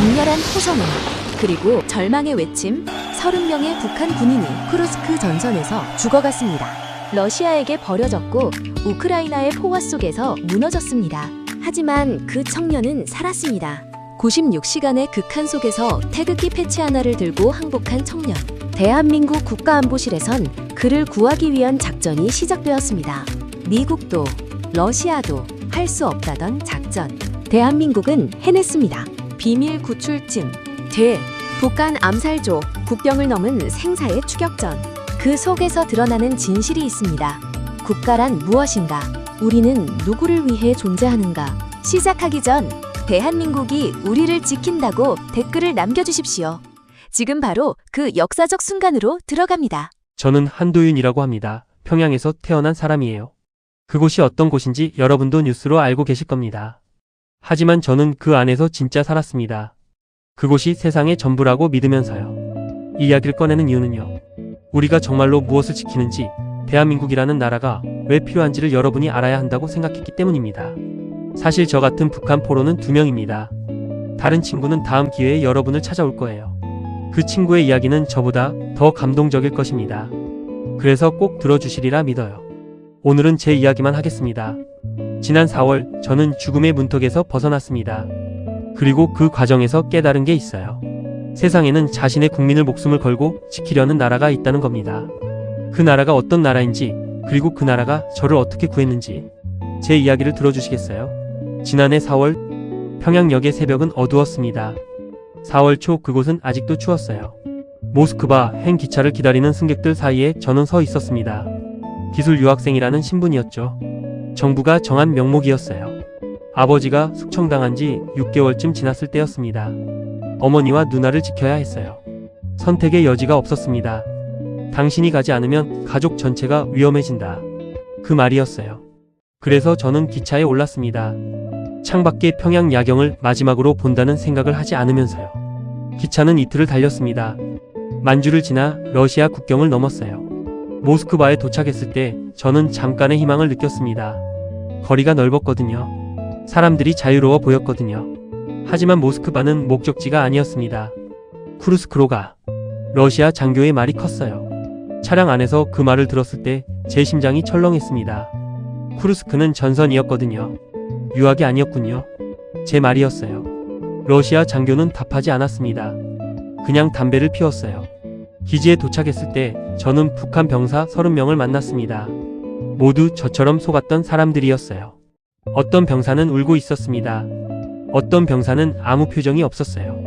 맹렬한 포성음, 그리고 절망의 외침, 30명의 북한 군인이 쿠르스크 전선에서 죽어갔습니다. 러시아에게 버려졌고 우크라이나의 포화 속에서 무너졌습니다. 하지만 그 청년은 살았습니다. 96시간의 극한 속에서 태극기 패치 하나를 들고 항복한 청년. 대한민국 국가안보실에선 그를 구하기 위한 작전이 시작되었습니다. 미국도 러시아도 할 수 없다던 작전. 대한민국은 해냈습니다. 비밀 구출팀, 북한 암살조, 국경을 넘은 생사의 추격전. 그 속에서 드러나는 진실이 있습니다. 국가란 무엇인가? 우리는 누구를 위해 존재하는가? 시작하기 전 대한민국이 우리를 지킨다고 댓글을 남겨주십시오. 지금 바로 그 역사적 순간으로 들어갑니다. 저는 한도윤이라고 합니다. 평양에서 태어난 사람이에요. 그곳이 어떤 곳인지 여러분도 뉴스로 알고 계실 겁니다. 하지만 저는 그 안에서 진짜 살았습니다. 그곳이 세상의 전부라고 믿으면서요. 이 이야기를 꺼내는 이유는요. 우리가 정말로 무엇을 지키는지, 대한민국이라는 나라가 왜 필요한지를 여러분이 알아야 한다고 생각했기 때문입니다. 사실 저 같은 북한 포로는 2명입니다. 다른 친구는 다음 기회에 여러분을 찾아올 거예요. 그 친구의 이야기는 저보다 더 감동적일 것입니다. 그래서 꼭 들어주시리라 믿어요. 오늘은 제 이야기만 하겠습니다. 지난 4월 저는 죽음의 문턱에서 벗어났습니다. 그리고 그 과정에서 깨달은 게 있어요. 세상에는 자신의 국민을 목숨을 걸고 지키려는 나라가 있다는 겁니다. 그 나라가 어떤 나라인지, 그리고 그 나라가 저를 어떻게 구했는지 제 이야기를 들어주시겠어요? 지난해 4월 평양역의 새벽은 어두웠습니다. 4월 초 그곳은 아직도 추웠어요. 모스크바 행 기차를 기다리는 승객들 사이에 저는 서 있었습니다. 기술 유학생이라는 신분이었죠. 정부가 정한 명목이었어요. 아버지가 숙청당한 지 6개월쯤 지났을 때였습니다. 어머니와 누나를 지켜야 했어요. 선택의 여지가 없었습니다. 당신이 가지 않으면 가족 전체가 위험해진다. 그 말이었어요. 그래서 저는 기차에 올랐습니다. 창밖의 평양 야경을 마지막으로 본다는 생각을 하지 않으면서요. 기차는 이틀을 달렸습니다. 만주를 지나 러시아 국경을 넘었어요. 모스크바에 도착했을 때 저는 잠깐의 희망을 느꼈습니다. 거리가 넓었거든요. 사람들이 자유로워 보였거든요. 하지만 모스크바는 목적지가 아니었습니다. 쿠르스크로 가. 러시아 장교의 말이 컸어요. 차량 안에서 그 말을 들었을 때 제 심장이 철렁했습니다. 쿠르스크는 전선이었거든요. 유학이 아니었군요. 제 말이었어요. 러시아 장교는 답하지 않았습니다. 그냥 담배를 피웠어요. 기지에 도착했을 때 저는 북한 병사 30명을 만났습니다. 모두 저처럼 속았던 사람들이었어요. 어떤 병사는 울고 있었습니다. 어떤 병사는 아무 표정이 없었어요.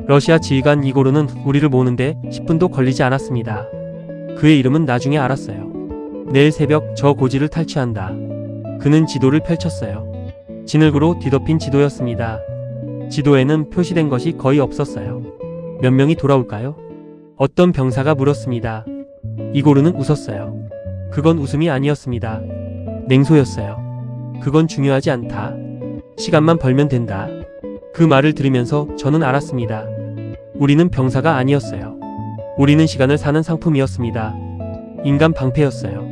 러시아 지휘관 이고르는 우리를 모으는데 10분도 걸리지 않았습니다. 그의 이름은 나중에 알았어요. 내일 새벽 저 고지를 탈취한다. 그는 지도를 펼쳤어요. 진흙으로 뒤덮인 지도였습니다. 지도에는 표시된 것이 거의 없었어요. 몇 명이 돌아올까요? 어떤 병사가 물었습니다. 이고르는 웃었어요. 그건 웃음이 아니었습니다. 냉소였어요. 그건 중요하지 않다. 시간만 벌면 된다. 그 말을 들으면서 저는 알았습니다. 우리는 병사가 아니었어요. 우리는 시간을 사는 상품이었습니다. 인간 방패였어요.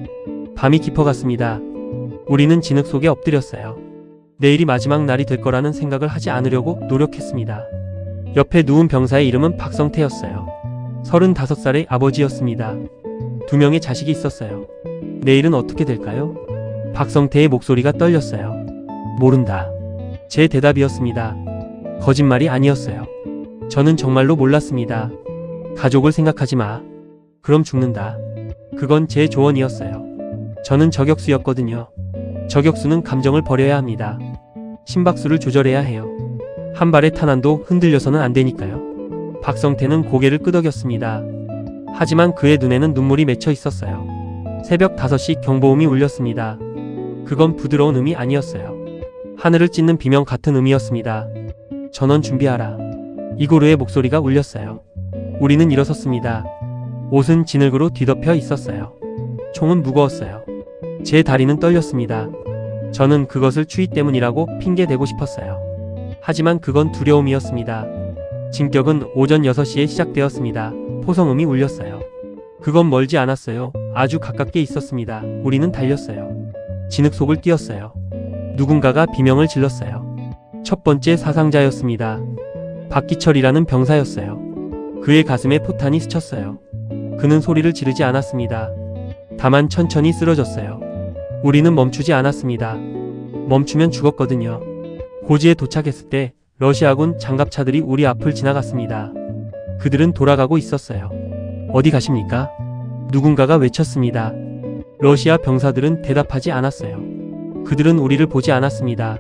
밤이 깊어갔습니다. 우리는 진흙 속에 엎드렸어요. 내일이 마지막 날이 될 거라는 생각을 하지 않으려고 노력했습니다. 옆에 누운 병사의 이름은 박성태였어요. 35살의 아버지였습니다. 2명의 자식이 있었어요. 내일은 어떻게 될까요? 박성태의 목소리가 떨렸어요. 모른다. 제 대답이었습니다. 거짓말이 아니었어요. 저는 정말로 몰랐습니다. 가족을 생각하지 마. 그럼 죽는다. 그건 제 조언이었어요. 저는 저격수였거든요. 저격수는 감정을 버려야 합니다. 심박수를 조절해야 해요. 한 발의 탄환도 흔들려서는 안 되니까요. 박성태는 고개를 끄덕였습니다. 하지만 그의 눈에는 눈물이 맺혀 있었어요. 새벽 5시 경보음이 울렸습니다. 그건 부드러운 음이 아니었어요. 하늘을 찢는 비명 같은 음이었습니다. 전원 준비하라. 이고르의 목소리가 울렸어요. 우리는 일어섰습니다. 옷은 진흙으로 뒤덮여 있었어요. 총은 무거웠어요. 제 다리는 떨렸습니다. 저는 그것을 추위 때문이라고 핑계대고 싶었어요. 하지만 그건 두려움이었습니다. 진격은 오전 6시에 시작되었습니다. 포성음이 울렸어요. 그건 멀지 않았어요. 아주 가깝게 있었습니다. 우리는 달렸어요. 진흙 속을 뛰었어요. 누군가가 비명을 질렀어요. 첫 번째 사상자였습니다. 박기철이라는 병사였어요. 그의 가슴에 포탄이 스쳤어요. 그는 소리를 지르지 않았습니다. 다만 천천히 쓰러졌어요. 우리는 멈추지 않았습니다. 멈추면 죽었거든요. 고지에 도착했을 때 러시아군 장갑차들이 우리 앞을 지나갔습니다. 그들은 돌아가고 있었어요. 어디 가십니까? 누군가가 외쳤습니다. 러시아 병사들은 대답하지 않았어요. 그들은 우리를 보지 않았습니다.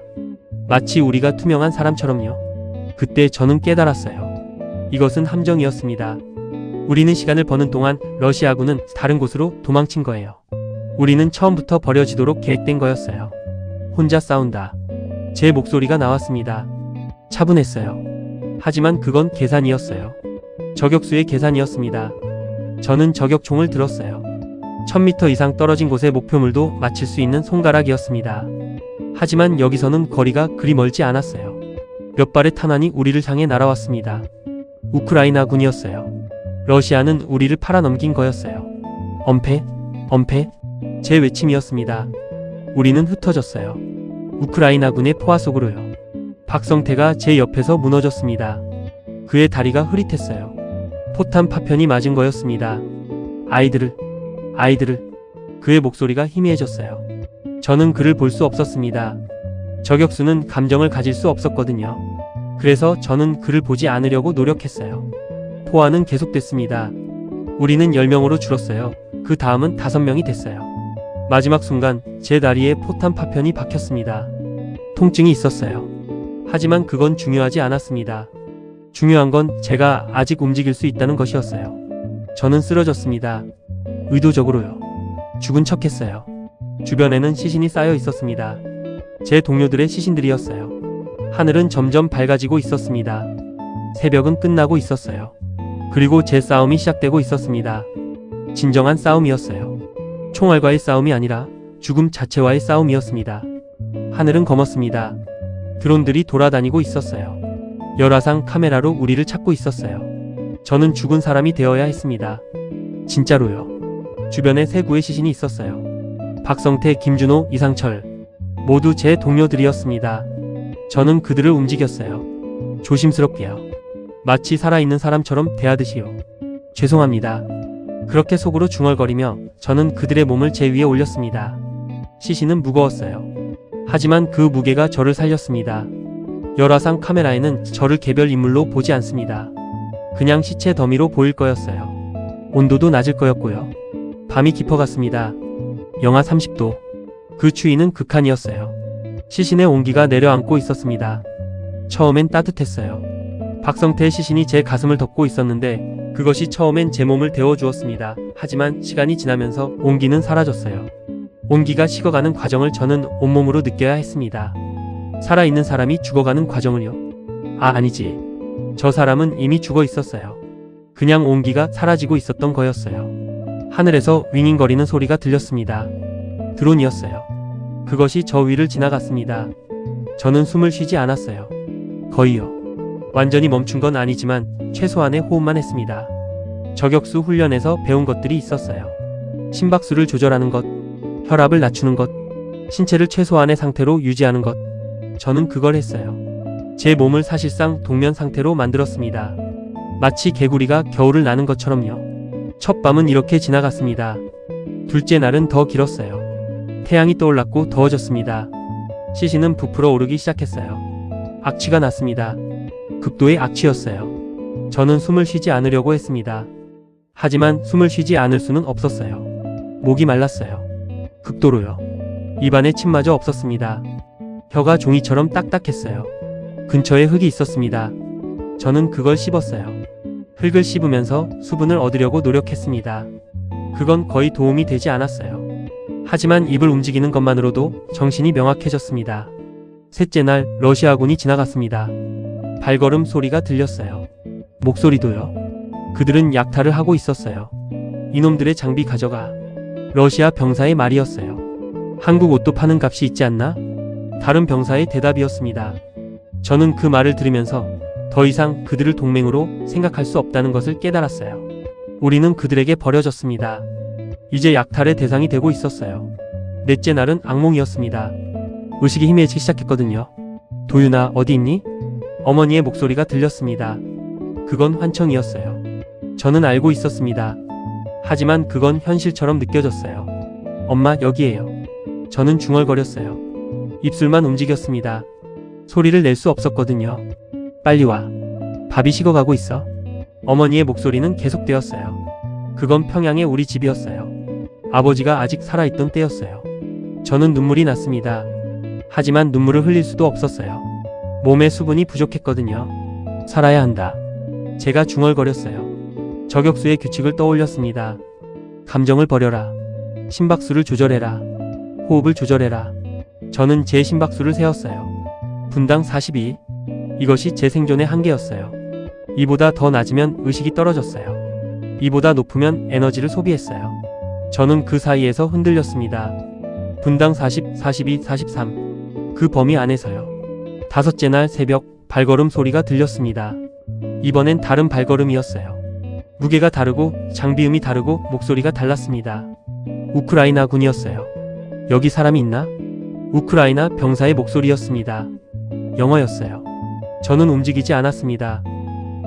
마치 우리가 투명한 사람처럼요. 그때 저는 깨달았어요. 이것은 함정이었습니다. 우리는 시간을 버는 동안 러시아군은 다른 곳으로 도망친 거예요. 우리는 처음부터 버려지도록 계획된 거였어요. 혼자 싸운다. 제 목소리가 나왔습니다. 차분했어요. 하지만 그건 계산이었어요. 저격수의 계산이었습니다. 저는 저격총을 들었어요. 1000m 이상 떨어진 곳의 목표물도 맞힐 수 있는 손가락이었습니다. 하지만 여기서는 거리가 그리 멀지 않았어요. 몇 발의 탄환이 우리를 향해 날아왔습니다. 우크라이나 군이었어요. 러시아는 우리를 팔아넘긴 거였어요. 엄폐, 엄폐, 제 외침이었습니다. 우리는 흩어졌어요. 우크라이나 군의 포화 속으로요. 박성태가 제 옆에서 무너졌습니다. 그의 다리가 흐릿했어요. 포탄 파편이 맞은 거였습니다. 아이들을, 그의 목소리가 희미해졌어요. 저는 그를 볼 수 없었습니다. 저격수는 감정을 가질 수 없었거든요. 그래서 저는 그를 보지 않으려고 노력했어요. 포화는 계속됐습니다. 우리는 10명으로 줄었어요. 그 다음은 5명이 됐어요. 마지막 순간 제 다리에 포탄 파편이 박혔습니다. 통증이 있었어요. 하지만 그건 중요하지 않았습니다. 중요한 건 제가 아직 움직일 수 있다는 것이었어요. 저는 쓰러졌습니다. 의도적으로요. 죽은 척했어요. 주변에는 시신이 쌓여 있었습니다. 제 동료들의 시신들이었어요. 하늘은 점점 밝아지고 있었습니다. 새벽은 끝나고 있었어요. 그리고 제 싸움이 시작되고 있었습니다. 진정한 싸움이었어요. 총알과의 싸움이 아니라 죽음 자체와의 싸움이었습니다. 하늘은 검었습니다. 드론들이 돌아다니고 있었어요. 열화상 카메라로 우리를 찾고 있었어요. 저는 죽은 사람이 되어야 했습니다. 진짜로요. 주변에 세 구의 시신이 있었어요. 박성태, 김준호, 이상철 모두 제 동료들이었습니다. 저는 그들을 움직였어요. 조심스럽게요. 마치 살아있는 사람처럼 대하듯이요. 죄송합니다. 그렇게 속으로 중얼거리며 저는 그들의 몸을 제 위에 올렸습니다. 시신은 무거웠어요. 하지만 그 무게가 저를 살렸습니다. 열화상 카메라에는 저를 개별 인물로 보지 않습니다. 그냥 시체 더미로 보일 거였어요. 온도도 낮을 거였고요. 밤이 깊어갔습니다. 영하 30도. 그 추위는 극한이었어요. 시신의 온기가 내려앉고 있었습니다. 처음엔 따뜻했어요. 박성태의 시신이 제 가슴을 덮고 있었는데 그것이 처음엔 제 몸을 데워주었습니다. 하지만 시간이 지나면서 온기는 사라졌어요. 온기가 식어가는 과정을 저는 온몸으로 느껴야 했습니다. 살아있는 사람이 죽어가는 과정을요? 아니지. 저 사람은 이미 죽어 있었어요. 그냥 온기가 사라지고 있었던 거였어요. 하늘에서 윙윙거리는 소리가 들렸습니다. 드론이었어요. 그것이 저 위를 지나갔습니다. 저는 숨을 쉬지 않았어요. 거의요. 완전히 멈춘 건 아니지만 최소한의 호흡만 했습니다. 저격수 훈련에서 배운 것들이 있었어요. 심박수를 조절하는 것, 혈압을 낮추는 것, 신체를 최소한의 상태로 유지하는 것. 저는 그걸 했어요. 제 몸을 사실상 동면 상태로 만들었습니다. 마치 개구리가 겨울을 나는 것처럼요. 첫 밤은 이렇게 지나갔습니다. 둘째 날은 더 길었어요. 태양이 떠올랐고 더워졌습니다. 시신은 부풀어 오르기 시작했어요. 악취가 났습니다. 극도의 악취였어요. 저는 숨을 쉬지 않으려고 했습니다. 하지만 숨을 쉬지 않을 수는 없었어요. 목이 말랐어요. 극도로요. 입안에 침마저 없었습니다. 혀가 종이처럼 딱딱했어요. 근처에 흙이 있었습니다. 저는 그걸 씹었어요. 흙을 씹으면서 수분을 얻으려고 노력했습니다. 그건 거의 도움이 되지 않았어요. 하지만 입을 움직이는 것만으로도 정신이 명확해졌습니다. 셋째 날 러시아군이 지나갔습니다. 발걸음 소리가 들렸어요. 목소리도요. 그들은 약탈을 하고 있었어요. 이놈들의 장비 가져가. 러시아 병사의 말이었어요. 한국 옷도 파는 값이 있지 않나? 다른 병사의 대답이었습니다. 저는 그 말을 들으면서 더 이상 그들을 동맹으로 생각할 수 없다는 것을 깨달았어요. 우리는 그들에게 버려졌습니다. 이제 약탈의 대상이 되고 있었어요. 넷째 날은 악몽이었습니다. 의식이 희미해지기 시작했거든요. 도윤아, 어디 있니? 어머니의 목소리가 들렸습니다. 그건 환청이었어요. 저는 알고 있었습니다. 하지만 그건 현실처럼 느껴졌어요. 엄마, 여기에요. 저는 중얼거렸어요. 입술만 움직였습니다. 소리를 낼 수 없었거든요. 빨리 와. 밥이 식어가고 있어. 어머니의 목소리는 계속되었어요. 그건 평양의 우리 집이었어요. 아버지가 아직 살아있던 때였어요. 저는 눈물이 났습니다. 하지만 눈물을 흘릴 수도 없었어요. 몸에 수분이 부족했거든요. 살아야 한다. 제가 중얼거렸어요. 저격수의 규칙을 떠올렸습니다. 감정을 버려라. 심박수를 조절해라. 호흡을 조절해라. 저는 제 심박수를 세었어요. 분당 42. 이것이 제 생존의 한계였어요. 이보다 더 낮으면 의식이 떨어졌어요. 이보다 높으면 에너지를 소비했어요. 저는 그 사이에서 흔들렸습니다. 분당 40, 42, 43. 그 범위 안에서요. 다섯째 날 새벽 발걸음 소리가 들렸습니다. 이번엔 다른 발걸음이었어요. 무게가 다르고 장비음이 다르고 목소리가 달랐습니다. 우크라이나 군이었어요. 여기 사람이 있나? 우크라이나 병사의 목소리였습니다. 영어였어요. 저는 움직이지 않았습니다.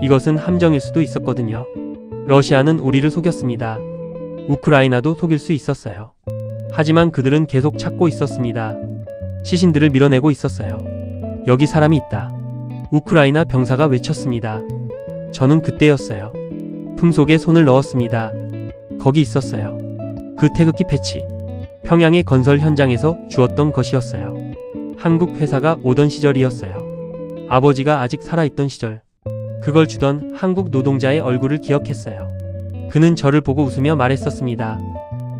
이것은 함정일 수도 있었거든요. 러시아는 우리를 속였습니다. 우크라이나도 속일 수 있었어요. 하지만 그들은 계속 찾고 있었습니다. 시신들을 밀어내고 있었어요. 여기 사람이 있다. 우크라이나 병사가 외쳤습니다. 저는 그때였어요. 품속에 손을 넣었습니다. 거기 있었어요. 그 태극기 패치. 평양의 건설 현장에서 주었던 것이었어요. 한국 회사가 오던 시절이었어요. 아버지가 아직 살아있던 시절. 그걸 주던 한국 노동자의 얼굴을 기억했어요. 그는 저를 보고 웃으며 말했었습니다.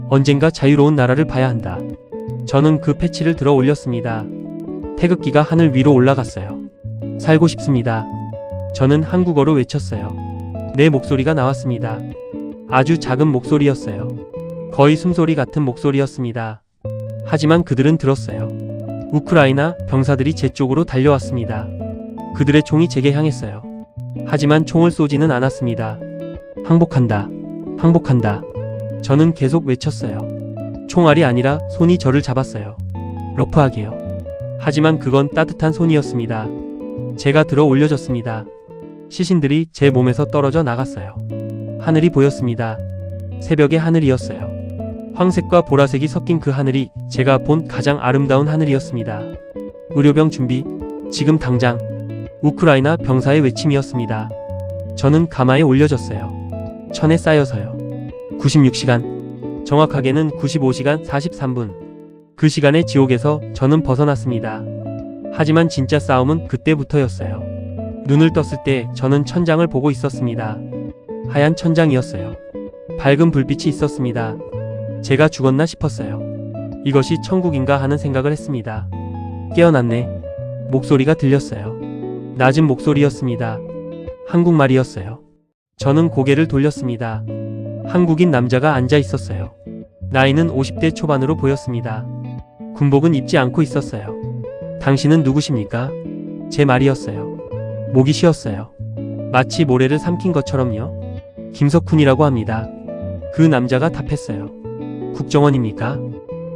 언젠가 자유로운 나라를 봐야 한다. 저는 그 패치를 들어 올렸습니다. 태극기가 하늘 위로 올라갔어요. 살고 싶습니다. 저는 한국어로 외쳤어요. 내 목소리가 나왔습니다. 아주 작은 목소리였어요. 거의 숨소리 같은 목소리였습니다. 하지만 그들은 들었어요. 우크라이나 병사들이 제 쪽으로 달려왔습니다. 그들의 총이 제게 향했어요. 하지만 총을 쏘지는 않았습니다. 항복한다. 항복한다. 저는 계속 외쳤어요. 총알이 아니라 손이 저를 잡았어요. 러프하게요. 하지만 그건 따뜻한 손이었습니다. 제가 들어 올려졌습니다. 시신들이 제 몸에서 떨어져 나갔어요. 하늘이 보였습니다. 새벽의 하늘이었어요. 황색과 보라색이 섞인 그 하늘이 제가 본 가장 아름다운 하늘이었습니다. 의료병 준비, 지금 당장. 우크라이나 병사의 외침이었습니다. 저는 가마에 올려졌어요. 천에 쌓여서요. 96시간, 정확하게는 95시간 43분. 그 시간의 지옥에서 저는 벗어났습니다. 하지만 진짜 싸움은 그때부터였어요. 눈을 떴을 때 저는 천장을 보고 있었습니다. 하얀 천장이었어요. 밝은 불빛이 있었습니다. 제가 죽었나 싶었어요. 이것이 천국인가 하는 생각을 했습니다. 깨어났네. 목소리가 들렸어요. 낮은 목소리였습니다. 한국말이었어요. 저는 고개를 돌렸습니다. 한국인 남자가 앉아 있었어요. 나이는 50대 초반으로 보였습니다. 군복은 입지 않고 있었어요. 당신은 누구십니까? 제 말이었어요. 목이 쉬었어요. 마치 모래를 삼킨 것처럼요. 김석훈이라고 합니다. 그 남자가 답했어요. 국정원입니까?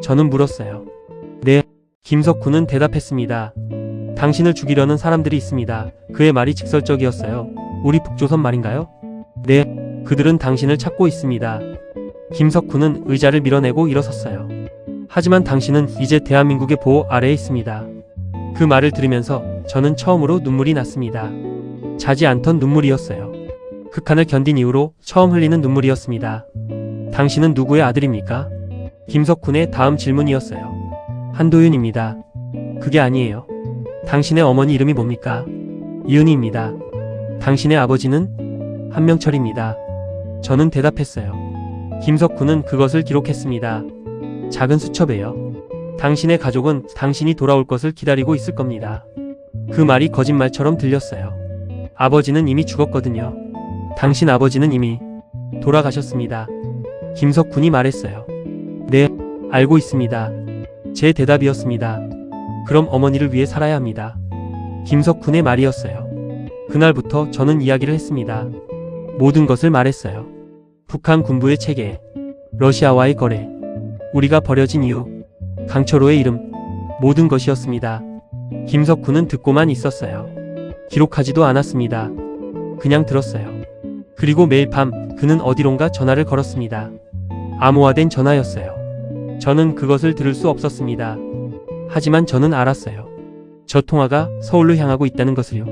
저는 물었어요. 네. 김석훈은 대답했습니다. 당신을 죽이려는 사람들이 있습니다. 그의 말이 직설적이었어요. 우리 북조선 말인가요? 네. 그들은 당신을 찾고 있습니다. 김석훈은 의자를 밀어내고 일어섰어요. 하지만 당신은 이제 대한민국의 보호 아래에 있습니다. 그 말을 들으면서 저는 처음으로 눈물이 났습니다. 자지 않던 눈물이었어요. 극한을 견딘 이후로 처음 흘리는 눈물이었습니다. 당신은 누구의 아들입니까? 김석훈의 다음 질문이었어요. 한도윤입니다. 그게 아니에요. 당신의 어머니 이름이 뭡니까? 이은희입니다. 당신의 아버지는? 한명철입니다. 저는 대답했어요. 김석훈은 그것을 기록했습니다. 작은 수첩에요. 당신의 가족은 당신이 돌아올 것을 기다리고 있을 겁니다. 그 말이 거짓말처럼 들렸어요. 아버지는 이미 죽었거든요. 당신 아버지는 이미 돌아가셨습니다. 김석훈이 말했어요. 네, 알고 있습니다. 제 대답이었습니다. 그럼 어머니를 위해 살아야 합니다. 김석훈의 말이었어요. 그날부터 저는 이야기를 했습니다. 모든 것을 말했어요. 북한 군부의 체계, 러시아와의 거래, 우리가 버려진 이유, 강철호의 이름, 모든 것이었습니다. 김석훈은 듣고만 있었어요. 기록하지도 않았습니다. 그냥 들었어요. 그리고 매일 밤 그는 어디론가 전화를 걸었습니다. 암호화된 전화였어요. 저는 그것을 들을 수 없었습니다. 하지만 저는 알았어요. 저 통화가 서울로 향하고 있다는 것을요.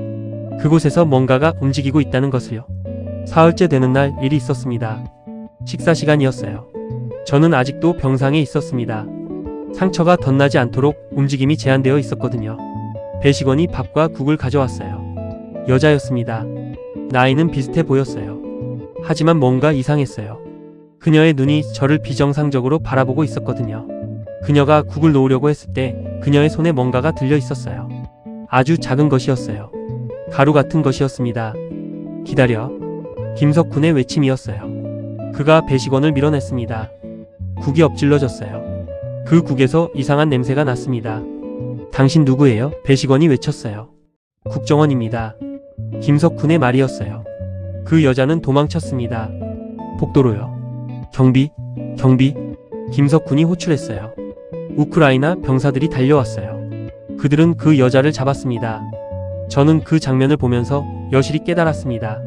그곳에서 뭔가가 움직이고 있다는 것을요. 사흘째 되는 날 일이 있었습니다. 식사 시간이었어요. 저는 아직도 병상에 있었습니다. 상처가 덧나지 않도록 움직임이 제한되어 있었거든요. 배식원이 밥과 국을 가져왔어요. 여자였습니다. 나이는 비슷해 보였어요. 하지만 뭔가 이상했어요. 그녀의 눈이 저를 비정상적으로 바라보고 있었거든요. 그녀가 국을 놓으려고 했을 때 그녀의 손에 뭔가가 들려 있었어요. 아주 작은 것이었어요. 가루 같은 것이었습니다. 기다려. 김석훈의 외침이었어요. 그가 배식원을 밀어냈습니다. 국이 엎질러졌어요. 그 국에서 이상한 냄새가 났습니다. 당신 누구예요? 배식원이 외쳤어요. 국정원입니다. 김석훈의 말이었어요. 그 여자는 도망쳤습니다. 복도로요. 경비. 김석훈이 호출했어요. 우크라이나 병사들이 달려왔어요. 그들은 그 여자를 잡았습니다. 저는 그 장면을 보면서 여실히 깨달았습니다.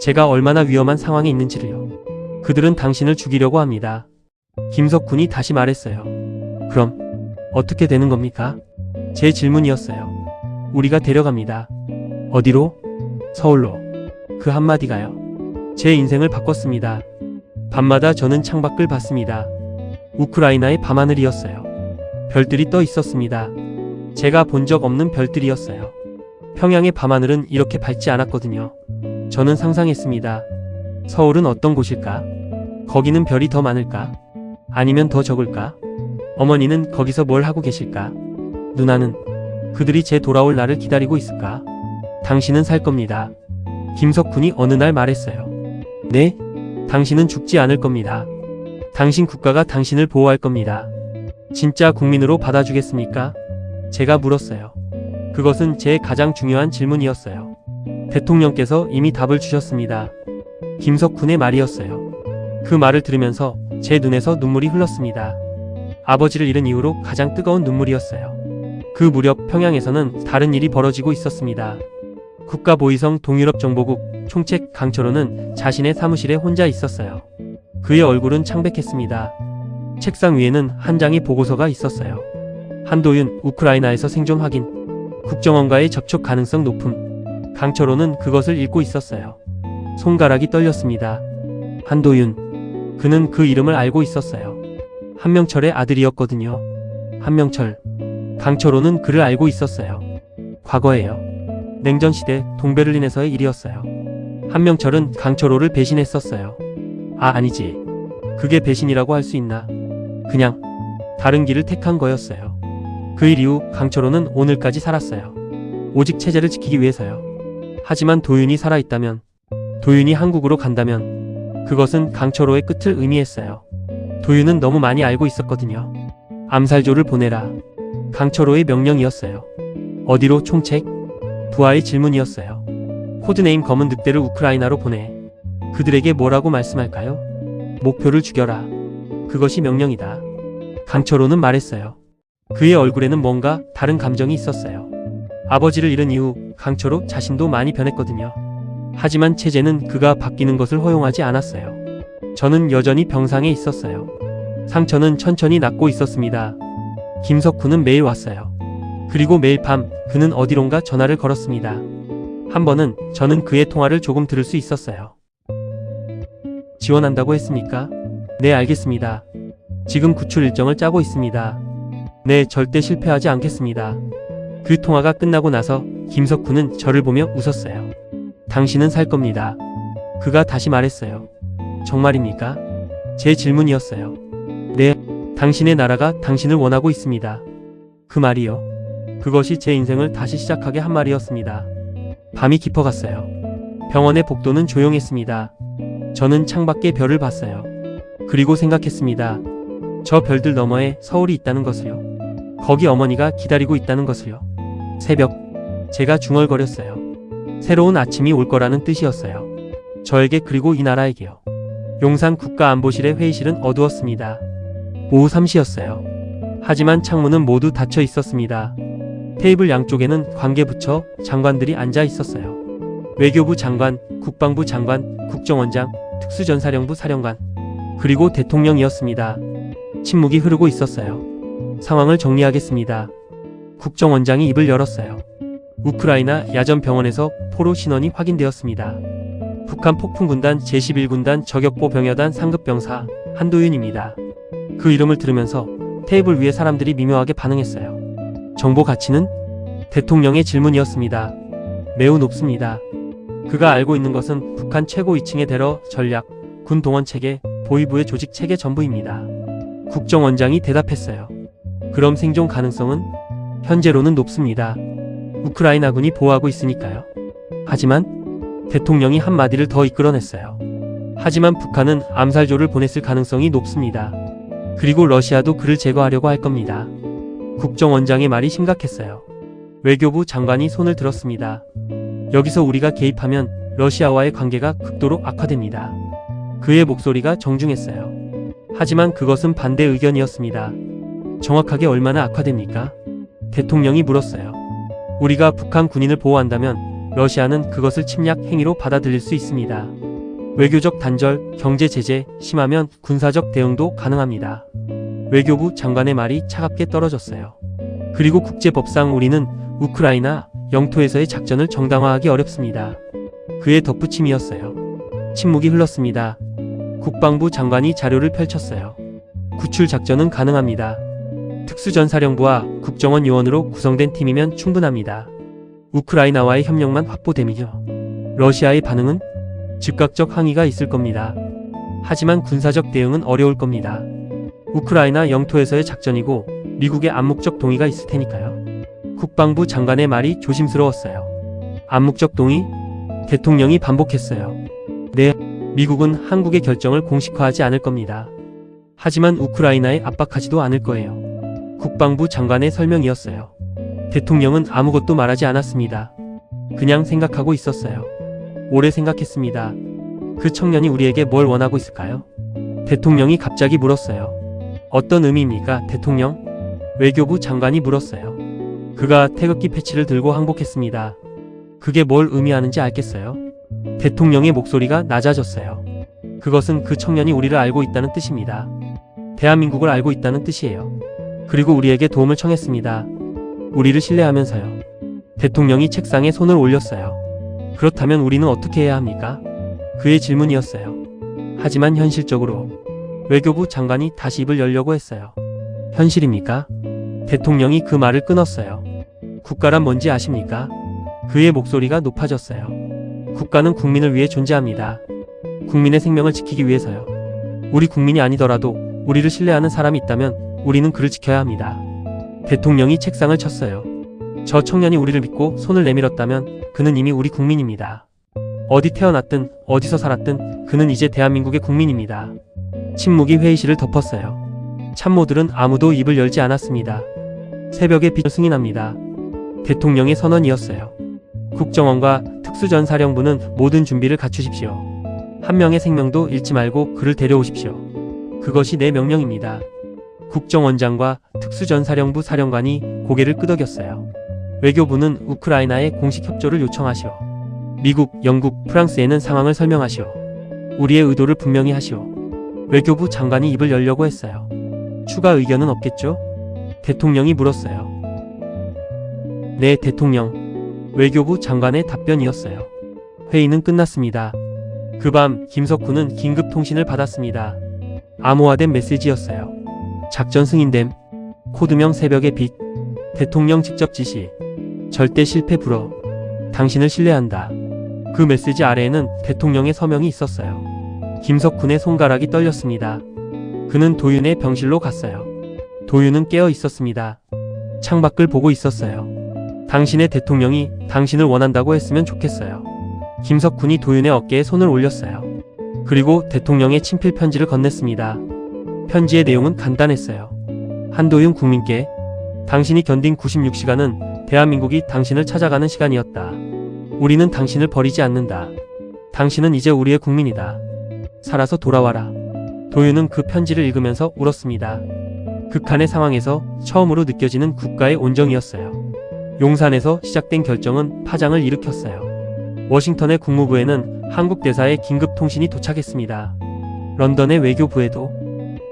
제가 얼마나 위험한 상황에 있는지를요. 그들은 당신을 죽이려고 합니다. 김석훈이 다시 말했어요. 그럼 어떻게 되는 겁니까? 제 질문이었어요. 우리가 데려갑니다. 어디로? 서울로. 그 한마디가요. 제 인생을 바꿨습니다. 밤마다 저는 창밖을 봤습니다. 우크라이나의 밤하늘이었어요. 별들이 떠 있었습니다. 제가 본 적 없는 별들이었어요. 평양의 밤하늘은 이렇게 밝지 않았거든요. 저는 상상했습니다. 서울은 어떤 곳일까? 거기는 별이 더 많을까? 아니면 더 적을까? 어머니는 거기서 뭘 하고 계실까? 누나는 그들이 제 돌아올 날을 기다리고 있을까? 당신은 살 겁니다. 김석훈이 어느 날 말했어요. 네? 당신은 죽지 않을 겁니다. 당신 국가가 당신을 보호할 겁니다. 진짜 국민으로 받아주겠습니까? 제가 물었어요. 그것은 제 가장 중요한 질문이었어요. 대통령께서 이미 답을 주셨습니다. 김석훈의 말이었어요. 그 말을 들으면서 제 눈에서 눈물이 흘렀습니다. 아버지를 잃은 이후로 가장 뜨거운 눈물이었어요. 그 무렵 평양에서는 다른 일이 벌어지고 있었습니다. 국가보위성 동유럽정보국 총책 강철호는 자신의 사무실에 혼자 있었어요. 그의 얼굴은 창백했습니다. 책상 위에는 한 장의 보고서가 있었어요. 한도윤 우크라이나에서 생존 확인. 국정원과의 접촉 가능성 높음. 강철호는 그것을 읽고 있었어요. 손가락이 떨렸습니다. 한도윤. 그는 그 이름을 알고 있었어요. 한명철의 아들이었거든요. 한명철. 강철호는 그를 알고 있었어요. 과거에요. 냉전시대 동베를린에서의 일이었어요. 한명철은 강철호를 배신했었어요. 아니지. 그게 배신이라고 할 수 있나? 그냥 다른 길을 택한 거였어요. 그 일 이후 강철호는 오늘까지 살았어요. 오직 체제를 지키기 위해서요. 하지만 도윤이 살아있다면, 도윤이 한국으로 간다면 그것은 강철호의 끝을 의미했어요. 도윤은 너무 많이 알고 있었거든요. 암살조를 보내라. 강철호의 명령이었어요. 어디로 총책? 부하의 질문이었어요. 코드네임 검은 늑대를 우크라이나로 보내. 그들에게 뭐라고 말씀할까요? 목표를 죽여라. 그것이 명령이다. 강철호는 말했어요. 그의 얼굴에는 뭔가 다른 감정이 있었어요. 아버지를 잃은 이후 강철호 자신도 많이 변했거든요. 하지만 체제는 그가 바뀌는 것을 허용하지 않았어요. 저는 여전히 병상에 있었어요. 상처는 천천히 낫고 있었습니다. 김석훈은 매일 왔어요. 그리고 매일 밤 그는 어디론가 전화를 걸었습니다. 한 번은 저는 그의 통화를 조금 들을 수 있었어요. 지원한다고 했습니까? 네, 알겠습니다. 지금 구출 일정을 짜고 있습니다. 네, 절대 실패하지 않겠습니다. 그 통화가 끝나고 나서 김석훈은 저를 보며 웃었어요. 당신은 살 겁니다. 그가 다시 말했어요. 정말입니까? 제 질문이었어요. 네, 당신의 나라가 당신을 원하고 있습니다. 그 말이요. 그것이 제 인생을 다시 시작하게 한 말이었습니다. 밤이 깊어갔어요. 병원의 복도는 조용했습니다. 저는 창밖에 별을 봤어요. 그리고 생각했습니다. 저 별들 너머에 서울이 있다는 것을요. 거기 어머니가 기다리고 있다는 것을요. 새벽, 제가 중얼거렸어요. 새로운 아침이 올 거라는 뜻이었어요. 저에게 그리고 이 나라에게요. 용산 국가안보실의 회의실은 어두웠습니다. 오후 3시였어요. 하지만 창문은 모두 닫혀 있었습니다. 테이블 양쪽에는 관계부처 장관들이 앉아 있었어요. 외교부 장관, 국방부 장관, 국정원장, 특수전사령부 사령관, 그리고 대통령이었습니다. 침묵이 흐르고 있었어요. 상황을 정리하겠습니다. 국정원장이 입을 열었어요. 우크라이나 야전병원에서 포로 신원이 확인되었습니다. 북한 폭풍군단 제11군단 저격보 병여단 상급병사 한도윤입니다. 그 이름을 들으면서 테이블 위에 사람들이 미묘하게 반응했어요. 정보 가치는? 대통령의 질문이었습니다. 매우 높습니다. 그가 알고 있는 것은 북한 최고 위층의 대러, 전략, 군 동원 체계, 보위부의 조직 체계 전부입니다. 국정원장이 대답했어요. 그럼 생존 가능성은? 현재로는 높습니다. 우크라이나군이 보호하고 있으니까요. 하지만 대통령이 한마디를 더 이끌어냈어요. 하지만 북한은 암살조를 보냈을 가능성이 높습니다. 그리고 러시아도 그를 제거하려고 할 겁니다. 국정원장의 말이 심각했어요. 외교부 장관이 손을 들었습니다. 여기서 우리가 개입하면 러시아와의 관계가 극도로 악화됩니다. 그의 목소리가 정중했어요. 하지만 그것은 반대 의견이었습니다. 정확하게 얼마나 악화됩니까? 대통령이 물었어요. 우리가 북한 군인을 보호한다면 러시아는 그것을 침략 행위로 받아들일 수 있습니다. 외교적 단절, 경제 제재, 심하면 군사적 대응도 가능합니다. 외교부 장관의 말이 차갑게 떨어졌어요. 그리고 국제법상 우리는 우크라이나 영토에서의 작전을 정당화하기 어렵습니다. 그의 덧붙임이었어요. 침묵이 흘렀습니다. 국방부 장관이 자료를 펼쳤어요. 구출 작전은 가능합니다. 특수전사령부와 국정원 요원으로 구성된 팀이면 충분합니다. 우크라이나와의 협력만 확보되면요. 러시아의 반응은? 즉각적 항의가 있을 겁니다. 하지만 군사적 대응은 어려울 겁니다. 우크라이나 영토에서의 작전이고 미국의 암묵적 동의가 있을 테니까요. 국방부 장관의 말이 조심스러웠어요. 암묵적 동의? 대통령이 반복했어요. 네, 미국은 한국의 결정을 공식화하지 않을 겁니다. 하지만 우크라이나에 압박하지도 않을 거예요. 국방부 장관의 설명이었어요. 대통령은 아무것도 말하지 않았습니다. 그냥 생각하고 있었어요. 오래 생각했습니다. 그 청년이 우리에게 뭘 원하고 있을까요? 대통령이 갑자기 물었어요. 어떤 의미입니까, 대통령? 외교부 장관이 물었어요. 그가 태극기 패치를 들고 항복했습니다. 그게 뭘 의미하는지 알겠어요? 대통령의 목소리가 낮아졌어요. 그것은 그 청년이 우리를 알고 있다는 뜻입니다. 대한민국을 알고 있다는 뜻이에요. 그리고 우리에게 도움을 청했습니다. 우리를 신뢰하면서요. 대통령이 책상에 손을 올렸어요. 그렇다면 우리는 어떻게 해야 합니까? 그의 질문이었어요. 하지만 현실적으로 외교부 장관이 다시 입을 열려고 했어요. 현실입니까? 대통령이 그 말을 끊었어요. 국가란 뭔지 아십니까? 그의 목소리가 높아졌어요. 국가는 국민을 위해 존재합니다. 국민의 생명을 지키기 위해서요. 우리 국민이 아니더라도 우리를 신뢰하는 사람이 있다면 우리는 그를 지켜야 합니다. 대통령이 책상을 쳤어요. 저 청년이 우리를 믿고 손을 내밀었다면 그는 이미 우리 국민입니다. 어디 태어났든 어디서 살았든 그는 이제 대한민국의 국민입니다. 침묵이 회의실을 덮었어요. 참모들은 아무도 입을 열지 않았습니다. 새벽의 빛을 승인합니다. 대통령의 선언이었어요. 국정원과 특수전사령부는 모든 준비를 갖추십시오. 한 명의 생명도 잃지 말고 그를 데려오십시오. 그것이 내 명령입니다. 국정원장과 특수전사령부 사령관이 고개를 끄덕였어요. 외교부는 우크라이나에 공식 협조를 요청하시오. 미국, 영국, 프랑스에는 상황을 설명하시오. 우리의 의도를 분명히 하시오. 외교부 장관이 입을 열려고 했어요. 추가 의견은 없겠죠? 대통령이 물었어요. 네, 대통령. 외교부 장관의 답변이었어요. 회의는 끝났습니다. 그 밤 김석훈은 긴급 통신을 받았습니다. 암호화된 메시지였어요. 작전 승인됨. 코드명 새벽의 빛. 대통령 직접 지시. 절대 실패 불허. 당신을 신뢰한다. 그 메시지 아래에는 대통령의 서명이 있었어요. 김석훈의 손가락이 떨렸습니다. 그는 도윤의 병실로 갔어요. 도윤은 깨어 있었습니다. 창밖을 보고 있었어요. 당신의 대통령이 당신을 원한다고 했으면 좋겠어요. 김석훈이 도윤의 어깨에 손을 올렸어요. 그리고 대통령의 친필 편지를 건넸습니다. 편지의 내용은 간단했어요. 한도윤 국민께, 당신이 견딘 96시간은 대한민국이 당신을 찾아가는 시간이었다. 우리는 당신을 버리지 않는다. 당신은 이제 우리의 국민이다. 살아서 돌아와라. 도윤은 그 편지를 읽으면서 울었습니다. 극한의 상황에서 처음으로 느껴지는 국가의 온정이었어요. 용산에서 시작된 결정은 파장을 일으켰어요. 워싱턴의 국무부에는 한국 대사의 긴급 통신이 도착했습니다. 런던의 외교부에도,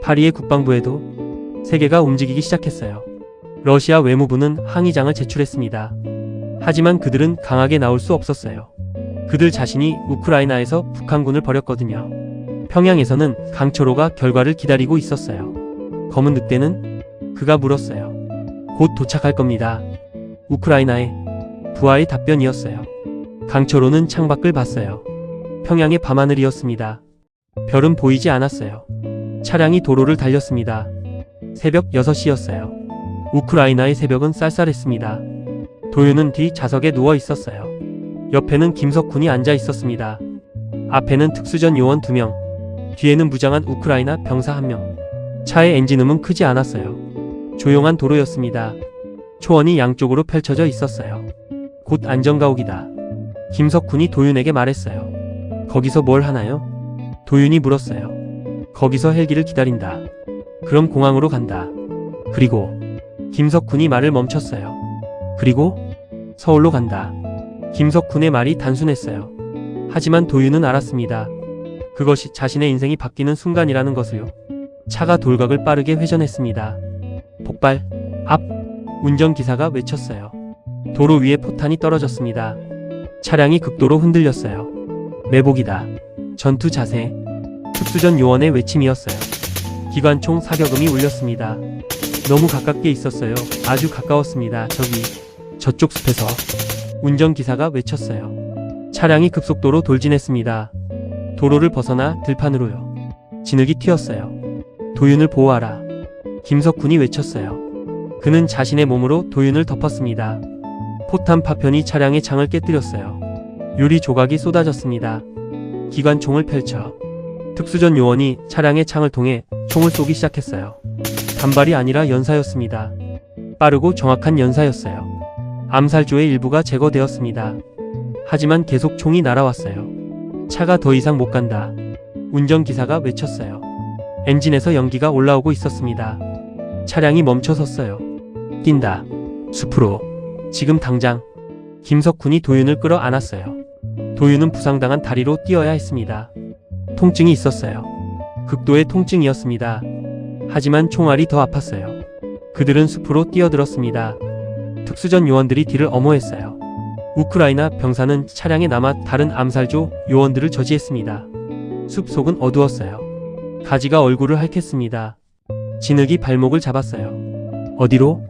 파리의 국방부에도 세계가 움직이기 시작했어요. 러시아 외무부는 항의장을 제출했습니다. 하지만 그들은 강하게 나올 수 없었어요. 그들 자신이 우크라이나에서 북한군을 버렸거든요. 평양에서는 강철호가 결과를 기다리고 있었어요. 검은 늑대는 그가 물었어요. 곧 도착할 겁니다. 우크라이나에 부하의 답변이었어요. 강철호는 창밖을 봤어요. 평양의 밤하늘이었습니다. 별은 보이지 않았어요. 차량이 도로를 달렸습니다. 새벽 6시였어요. 우크라이나의 새벽은 쌀쌀했습니다. 도윤은 뒤 좌석에 누워 있었어요. 옆에는 김석훈이 앉아 있었습니다. 앞에는 특수전 요원 2명, 뒤에는 무장한 우크라이나 병사 1명. 차의 엔진음은 크지 않았어요. 조용한 도로였습니다. 초원이 양쪽으로 펼쳐져 있었어요. 곧 안전가옥이다. 김석훈이 도윤에게 말했어요. 거기서 뭘 하나요? 도윤이 물었어요. 거기서 헬기를 기다린다. 그럼 공항으로 간다. 그리고 김석훈이 말을 멈췄어요. 그리고 서울로 간다. 김석훈의 말이 단순했어요. 하지만 도윤은 알았습니다. 그것이 자신의 인생이 바뀌는 순간이라는 것을요. 차가 돌각을 빠르게 회전했습니다. 폭발, 앞, 운전기사가 외쳤어요. 도로 위에 포탄이 떨어졌습니다. 차량이 극도로 흔들렸어요. 매복이다. 전투 자세. 특수전 요원의 외침이었어요. 기관총 사격음이 울렸습니다. 너무 가깝게 있었어요. 아주 가까웠습니다. 저쪽 숲에서. 운전기사가 외쳤어요. 차량이 급속도로 돌진했습니다. 도로를 벗어나 들판으로요. 진흙이 튀었어요. 도윤을 보호하라. 김석훈이 외쳤어요. 그는 자신의 몸으로 도윤을 덮었습니다. 포탄 파편이 차량의 창을 깨뜨렸어요. 유리 조각이 쏟아졌습니다. 기관총을 펼쳐 특수전 요원이 차량의 창을 통해 총을 쏘기 시작했어요. 단발이 아니라 연사였습니다. 빠르고 정확한 연사였어요. 암살조의 일부가 제거되었습니다. 하지만 계속 총이 날아왔어요. 차가 더 이상 못 간다. 운전기사가 외쳤어요. 엔진에서 연기가 올라오고 있었습니다. 차량이 멈춰섰어요. 뛴다. 숲으로. 지금 당장. 김석훈이 도윤을 끌어 안았어요. 도윤은 부상당한 다리로 뛰어야 했습니다. 통증이 있었어요. 극도의 통증이었습니다. 하지만 총알이 더 아팠어요. 그들은 숲으로 뛰어들었습니다. 특수전 요원들이 뒤를 엄호했어요. 우크라이나 병사는 차량에 남아 다른 암살조 요원들을 저지했습니다. 숲속은 어두웠어요. 가지가 얼굴을 핥겠습니다. 진흙이 발목을 잡았어요. 어디로?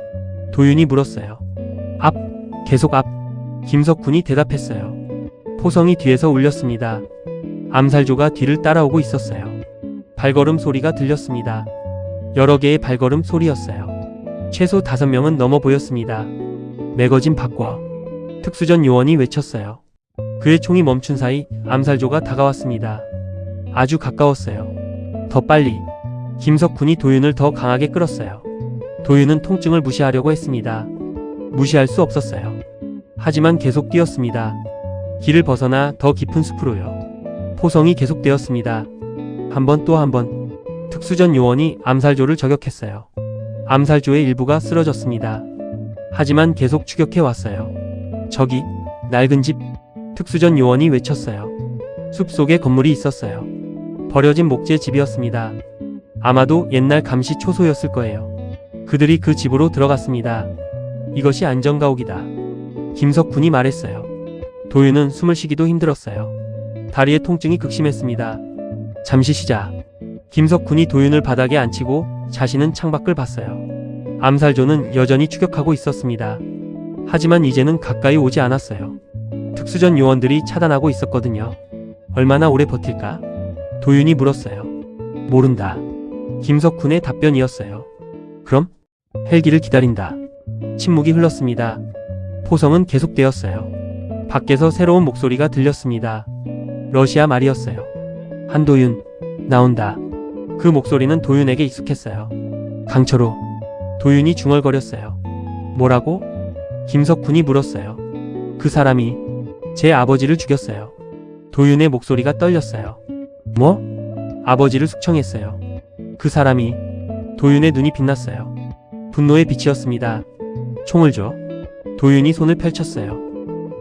도윤이 물었어요. 앞, 계속 앞. 김석훈이 대답했어요. 포성이 뒤에서 울렸습니다. 암살조가 뒤를 따라오고 있었어요. 발걸음 소리가 들렸습니다. 여러 개의 발걸음 소리였어요. 최소 5명은 넘어 보였습니다. 매거진 바꿔. 특수전 요원이 외쳤어요. 그의 총이 멈춘 사이 암살조가 다가왔습니다. 아주 가까웠어요. 더 빨리. 김석훈이 도윤을 더 강하게 끌었어요. 도윤은 통증을 무시하려고 했습니다. 무시할 수 없었어요. 하지만 계속 뛰었습니다. 길을 벗어나 더 깊은 숲으로요. 포성이 계속되었습니다. 한 번 또 한 번. 특수전 요원이 암살조를 저격했어요. 암살조의 일부가 쓰러졌습니다. 하지만 계속 추격해 왔어요. 저기, 낡은 집. 특수전 요원이 외쳤어요. 숲속에 건물이 있었어요. 버려진 목재 집이었습니다. 아마도 옛날 감시 초소였을 거예요. 그들이 그 집으로 들어갔습니다. 이것이 안전가옥이다. 김석훈이 말했어요. 도윤은 숨을 쉬기도 힘들었어요. 다리의 통증이 극심했습니다. 잠시 쉬자. 김석훈이 도윤을 바닥에 앉히고 자신은 창밖을 봤어요. 암살조는 여전히 추격하고 있었습니다. 하지만 이제는 가까이 오지 않았어요. 특수전 요원들이 차단하고 있었거든요. 얼마나 오래 버틸까? 도윤이 물었어요. 모른다. 김석훈의 답변이었어요. 그럼? 헬기를 기다린다. 침묵이 흘렀습니다. 포성은 계속되었어요. 밖에서 새로운 목소리가 들렸습니다. 러시아 말이었어요. 한도윤, 나온다. 그 목소리는 도윤에게 익숙했어요. 강철호. 도윤이 중얼거렸어요. 뭐라고? 김석훈이 물었어요. 그 사람이 제 아버지를 죽였어요. 도윤의 목소리가 떨렸어요. 뭐? 아버지를 숙청했어요. 그 사람이. 도윤의 눈이 빛났어요. 분노의 빛이었습니다. 총을 줘. 도윤이 손을 펼쳤어요.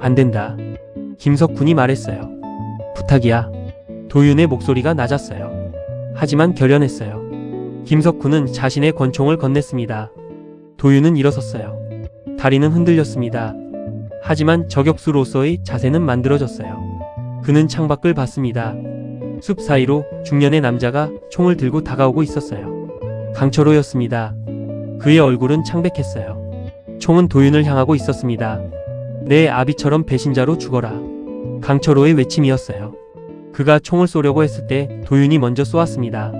안 된다. 김석훈이 말했어요. 부탁이야. 도윤의 목소리가 낮았어요. 하지만 결연했어요. 김석훈은 자신의 권총을 건넸습니다. 도윤은 일어섰어요. 다리는 흔들렸습니다. 하지만 저격수로서의 자세는 만들어졌어요. 그는 창밖을 봤습니다. 숲 사이로 중년의 남자가 총을 들고 다가오고 있었어요. 강철호였습니다. 그의 얼굴은 창백했어요. 총은 도윤을 향하고 있었습니다. 내 아비처럼 배신자로 죽어라. 강철호의 외침이었어요. 그가 총을 쏘려고 했을 때 도윤이 먼저 쏘았습니다.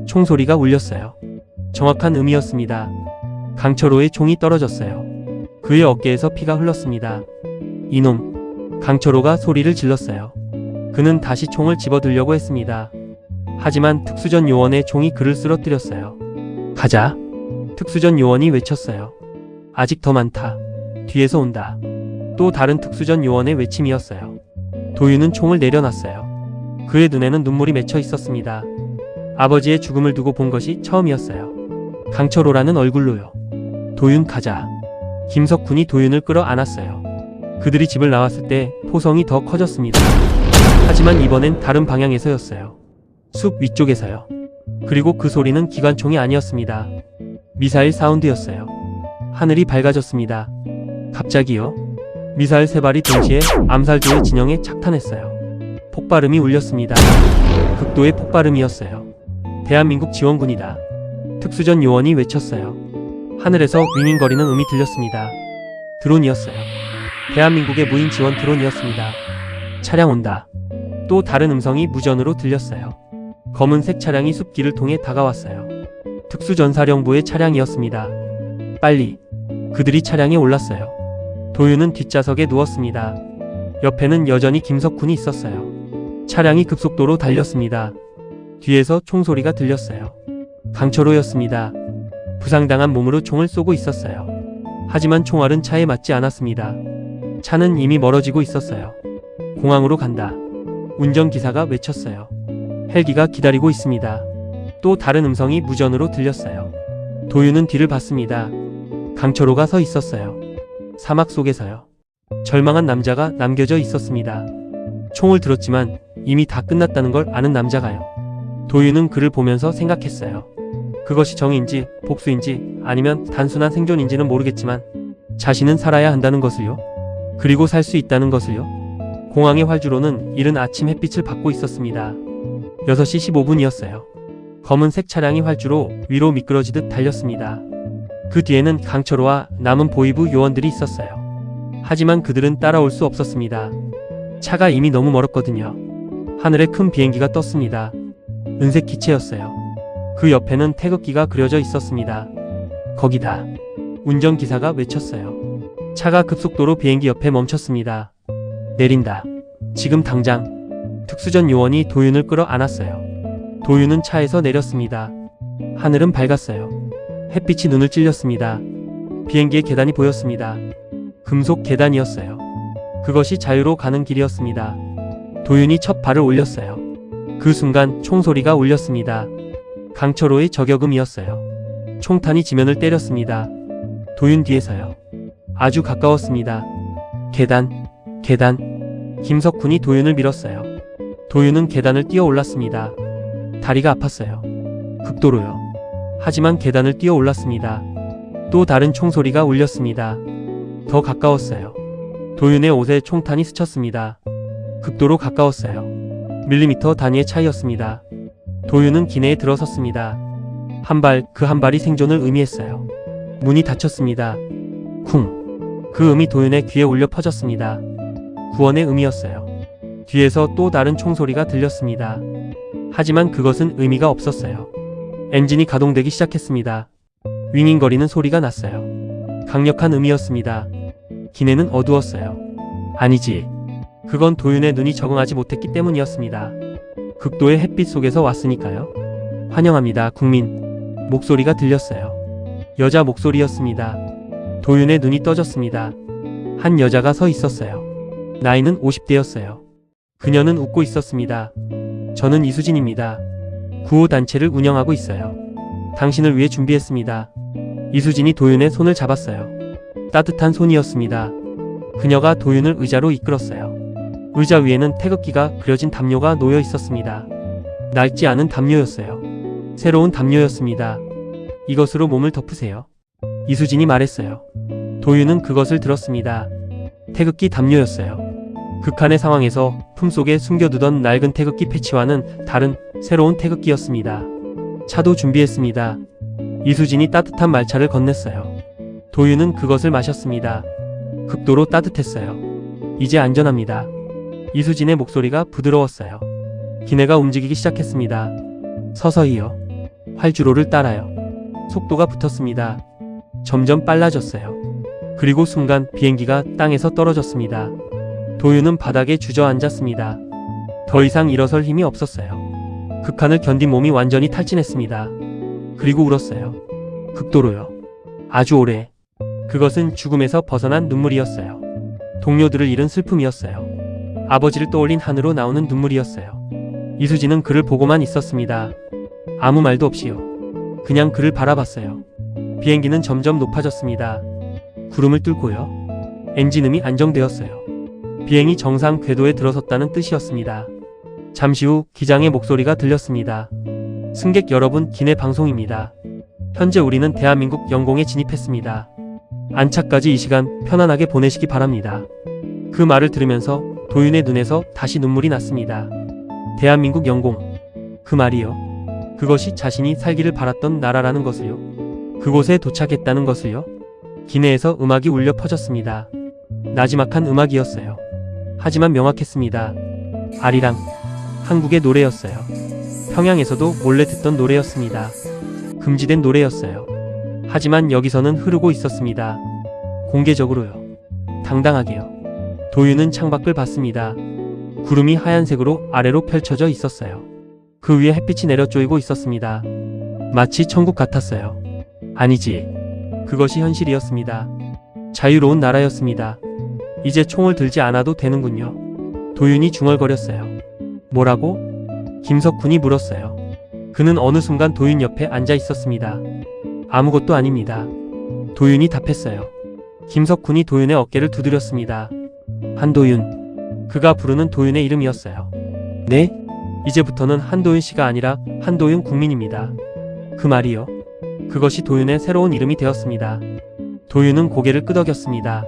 총소리가 울렸어요. 정확한 음이었습니다. 강철호의 총이 떨어졌어요. 그의 어깨에서 피가 흘렀습니다. 이놈! 강철호가 소리를 질렀어요. 그는 다시 총을 집어들려고 했습니다. 하지만 특수전 요원의 총이 그를 쓰러뜨렸어요. 가자! 특수전 요원이 외쳤어요. 아직 더 많다. 뒤에서 온다. 또 다른 특수전 요원의 외침이었어요. 도윤은 총을 내려놨어요. 그의 눈에는 눈물이 맺혀 있었습니다. 아버지의 죽음을 두고 본 것이 처음이었어요. 강철호라는 얼굴로요. 도윤 가자. 김석훈이 도윤을 끌어안았어요. 그들이 집을 나왔을 때 포성이 더 커졌습니다. 하지만 이번엔 다른 방향에서였어요. 숲 위쪽에서요. 그리고 그 소리는 기관총이 아니었습니다. 미사일 사운드였어요. 하늘이 밝아졌습니다. 갑자기요. 미사일 3발이 동시에 암살조의 진영에 착탄했어요. 폭발음이 울렸습니다. 극도의 폭발음이었어요. 대한민국 지원군이다. 특수전 요원이 외쳤어요. 하늘에서 윙윙거리는 음이 들렸습니다. 드론이었어요. 대한민국의 무인 지원 드론이었습니다. 차량 온다. 또 다른 음성이 무전으로 들렸어요. 검은색 차량이 숲길을 통해 다가왔어요. 특수전사령부의 차량이었습니다. 빨리. 그들이 차량에 올랐어요. 도윤은 뒷좌석에 누웠습니다. 옆에는 여전히 김석훈이 있었어요. 차량이 급속도로 달렸습니다. 뒤에서 총소리가 들렸어요. 강철호였습니다. 부상당한 몸으로 총을 쏘고 있었어요. 하지만 총알은 차에 맞지 않았습니다. 차는 이미 멀어지고 있었어요. 공항으로 간다. 운전기사가 외쳤어요. 헬기가 기다리고 있습니다. 또 다른 음성이 무전으로 들렸어요. 도윤은 뒤를 봤습니다. 강철호가 서 있었어요. 사막 속에서요. 절망한 남자가 남겨져 있었습니다. 총을 들었지만 이미 다 끝났다는 걸 아는 남자가요. 도윤은 그를 보면서 생각했어요. 그것이 정의인지 복수인지 아니면 단순한 생존인지는 모르겠지만 자신은 살아야 한다는 것을요. 그리고 살 수 있다는 것을요. 공항의 활주로는 이른 아침 햇빛을 받고 있었습니다. 6시 15분이었어요. 검은색 차량이 활주로 위로 미끄러지듯 달렸습니다. 그 뒤에는 강철호와 남은 보위부 요원들이 있었어요. 하지만 그들은 따라올 수 없었습니다. 차가 이미 너무 멀었거든요. 하늘에 큰 비행기가 떴습니다. 은색 기체였어요. 그 옆에는 태극기가 그려져 있었습니다. 거기다. 운전기사가 외쳤어요. 차가 급속도로 비행기 옆에 멈췄습니다. 내린다. 지금 당장. 특수전 요원이 도윤을 끌어안았어요. 도윤은 차에서 내렸습니다. 하늘은 밝았어요. 햇빛이 눈을 찔렸습니다. 비행기의 계단이 보였습니다. 금속 계단이었어요. 그것이 자유로 가는 길이었습니다. 도윤이 첫 발을 올렸어요. 그 순간 총소리가 울렸습니다. 강철호의 저격음이었어요. 총탄이 지면을 때렸습니다. 도윤 뒤에서요. 아주 가까웠습니다. 계단. 김석훈이 도윤을 밀었어요. 도윤은 계단을 뛰어 올랐습니다. 다리가 아팠어요. 극도로요. 하지만 계단을 뛰어 올랐습니다. 또 다른 총소리가 울렸습니다. 더 가까웠어요. 도윤의 옷에 총탄이 스쳤습니다. 극도로 가까웠어요. 밀리미터 단위의 차이였습니다. 도윤은 기내에 들어섰습니다. 한 발, 그 한 발이 생존을 의미했어요. 문이 닫혔습니다. 쿵. 그 음이 도윤의 귀에 울려 퍼졌습니다. 구원의 음이었어요. 뒤에서 또 다른 총소리가 들렸습니다. 하지만 그것은 의미가 없었어요. 엔진이 가동되기 시작했습니다. 윙윙거리는 소리가 났어요. 강력한 음이었습니다. 기내는 어두웠어요. 아니지. 그건 도윤의 눈이 적응하지 못했기 때문이었습니다. 극도의 햇빛 속에서 왔으니까요. 환영합니다, 국민. 목소리가 들렸어요. 여자 목소리였습니다. 도윤의 눈이 떠졌습니다. 한 여자가 서 있었어요. 나이는 50대였어요. 그녀는 웃고 있었습니다. 저는 이수진입니다. 구호단체를 운영하고 있어요. 당신을 위해 준비했습니다. 이수진이 도윤의 손을 잡았어요. 따뜻한 손이었습니다. 그녀가 도윤을 의자로 이끌었어요. 의자 위에는 태극기가 그려진 담요가 놓여 있었습니다. 낡지 않은 담요였어요. 새로운 담요였습니다. 이것으로 몸을 덮으세요. 이수진이 말했어요. 도윤은 그것을 들었습니다. 태극기 담요였어요. 극한의 상황에서 품속에 숨겨두던 낡은 태극기 패치와는 다른 새로운 태극기였습니다. 차도 준비했습니다. 이수진이 따뜻한 말차를 건넸어요. 도윤은 그것을 마셨습니다. 극도로 따뜻했어요. 이제 안전합니다. 이수진의 목소리가 부드러웠어요. 기내가 움직이기 시작했습니다. 서서히요. 활주로를 따라요. 속도가 붙었습니다. 점점 빨라졌어요. 그리고 순간 비행기가 땅에서 떨어졌습니다. 도윤은 바닥에 주저앉았습니다. 더 이상 일어설 힘이 없었어요. 극한을 견딘 몸이 완전히 탈진했습니다. 그리고 울었어요. 극도로요. 아주 오래. 그것은 죽음에서 벗어난 눈물이었어요. 동료들을 잃은 슬픔이었어요. 아버지를 떠올린 한으로 나오는 눈물이었어요. 이수진은 그를 보고만 있었습니다. 아무 말도 없이요. 그냥 그를 바라봤어요. 비행기는 점점 높아졌습니다. 구름을 뚫고요. 엔진음이 안정되었어요. 비행이 정상 궤도에 들어섰다는 뜻이었습니다. 잠시 후 기장의 목소리가 들렸습니다. 승객 여러분, 기내 방송입니다. 현재 우리는 대한민국 영공에 진입했습니다. 안착까지 이 시간 편안하게 보내시기 바랍니다. 그 말을 들으면서 도윤의 눈에서 다시 눈물이 났습니다. 대한민국 영공. 그 말이요. 그것이 자신이 살기를 바랐던 나라라는 것을요. 그곳에 도착했다는 것을요. 기내에서 음악이 울려 퍼졌습니다. 나지막한 음악이었어요. 하지만 명확했습니다. 아리랑. 한국의 노래였어요. 평양에서도 몰래 듣던 노래였습니다. 금지된 노래였어요. 하지만 여기서는 흐르고 있었습니다. 공개적으로요. 당당하게요. 도윤은 창밖을 봤습니다. 구름이 하얀색으로 아래로 펼쳐져 있었어요. 그 위에 햇빛이 내려 쪼이고 있었습니다. 마치 천국 같았어요. 아니지. 그것이 현실이었습니다. 자유로운 나라였습니다. 이제 총을 들지 않아도 되는군요. 도윤이 중얼거렸어요. 뭐라고? 김석훈이 물었어요. 그는 어느 순간 도윤 옆에 앉아 있었습니다. 아무것도 아닙니다. 도윤이 답했어요. 김석훈이 도윤의 어깨를 두드렸습니다. 한도윤. 그가 부르는 도윤의 이름이었어요. 네? 이제부터는 한도윤 씨가 아니라 한도윤 국민입니다. 그 말이요. 그것이 도윤의 새로운 이름이 되었습니다. 도윤은 고개를 끄덕였습니다.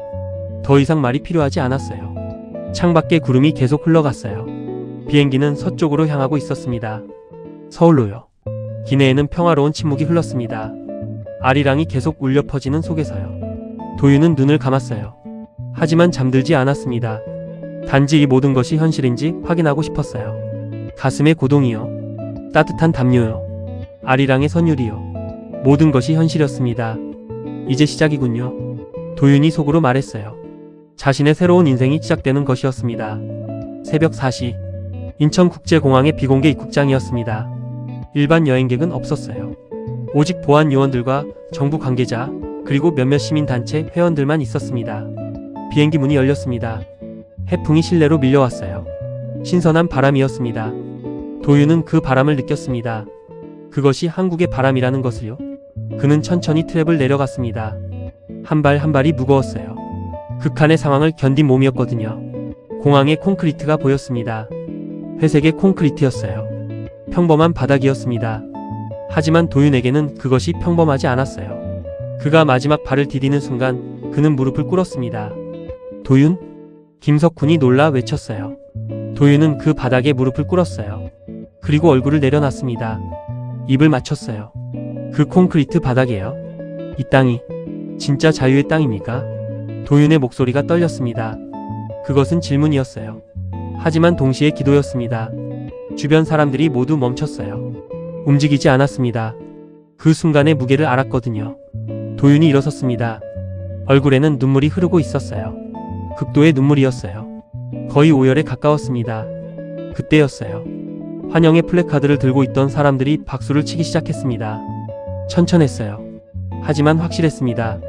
더 이상 말이 필요하지 않았어요. 창밖에 구름이 계속 흘러갔어요. 비행기는 서쪽으로 향하고 있었습니다. 서울로요. 기내에는 평화로운 침묵이 흘렀습니다. 아리랑이 계속 울려 퍼지는 속에서요. 도윤은 눈을 감았어요. 하지만 잠들지 않았습니다. 단지 이 모든 것이 현실인지 확인하고 싶었어요. 가슴의 고동이요. 따뜻한 담요요. 아리랑의 선율이요. 모든 것이 현실이었습니다. 이제 시작이군요. 도윤이 속으로 말했어요. 자신의 새로운 인생이 시작되는 것이었습니다. 새벽 4시. 인천국제공항의 비공개 입국장이었습니다. 일반 여행객은 없었어요. 오직 보안 요원들과 정부 관계자, 그리고 몇몇 시민단체 회원들만 있었습니다. 비행기 문이 열렸습니다. 해풍이 실내로 밀려왔어요. 신선한 바람이었습니다. 도윤은 그 바람을 느꼈습니다. 그것이 한국의 바람이라는 것을요. 그는 천천히 트랩을 내려갔습니다. 한 발 한 발이 무거웠어요. 극한의 상황을 견딘 몸이었거든요. 공항에 콘크리트가 보였습니다. 회색의 콘크리트였어요. 평범한 바닥이었습니다. 하지만 도윤에게는 그것이 평범하지 않았어요. 그가 마지막 발을 디디는 순간 그는 무릎을 꿇었습니다. 도윤? 김석훈이 놀라 외쳤어요. 도윤은 그 바닥에 무릎을 꿇었어요. 그리고 얼굴을 내려놨습니다. 입을 맞췄어요. 그 콘크리트 바닥에요. 이 땅이 진짜 자유의 땅입니까? 도윤의 목소리가 떨렸습니다. 그것은 질문이었어요. 하지만 동시에 기도였습니다. 주변 사람들이 모두 멈췄어요. 움직이지 않았습니다. 그 순간의 무게를 알았거든요. 도윤이 일어섰습니다. 얼굴에는 눈물이 흐르고 있었어요. 극도의 눈물이었어요. 거의 오열에 가까웠습니다. 그때였어요. 환영의 플래카드를 들고 있던 사람들이 박수를 치기 시작했습니다. 천천했어요. 하지만 확실했습니다.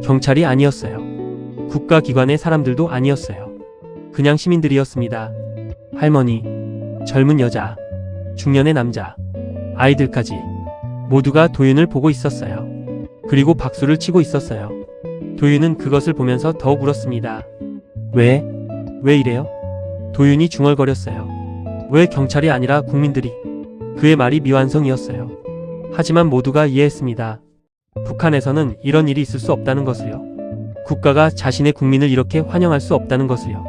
경찰이 아니었어요. 국가기관의 사람들도 아니었어요. 그냥 시민들이었습니다. 할머니, 젊은 여자, 중년의 남자, 아이들까지 모두가 도윤을 보고 있었어요. 그리고 박수를 치고 있었어요. 도윤은 그것을 보면서 더욱 울었습니다. 왜? 왜 이래요? 도윤이 중얼거렸어요. 왜 경찰이 아니라 국민들이? 그의 말이 미완성이었어요. 하지만 모두가 이해했습니다. 북한에서는 이런 일이 있을 수 없다는 것을요. 국가가 자신의 국민을 이렇게 환영할 수 없다는 것을요.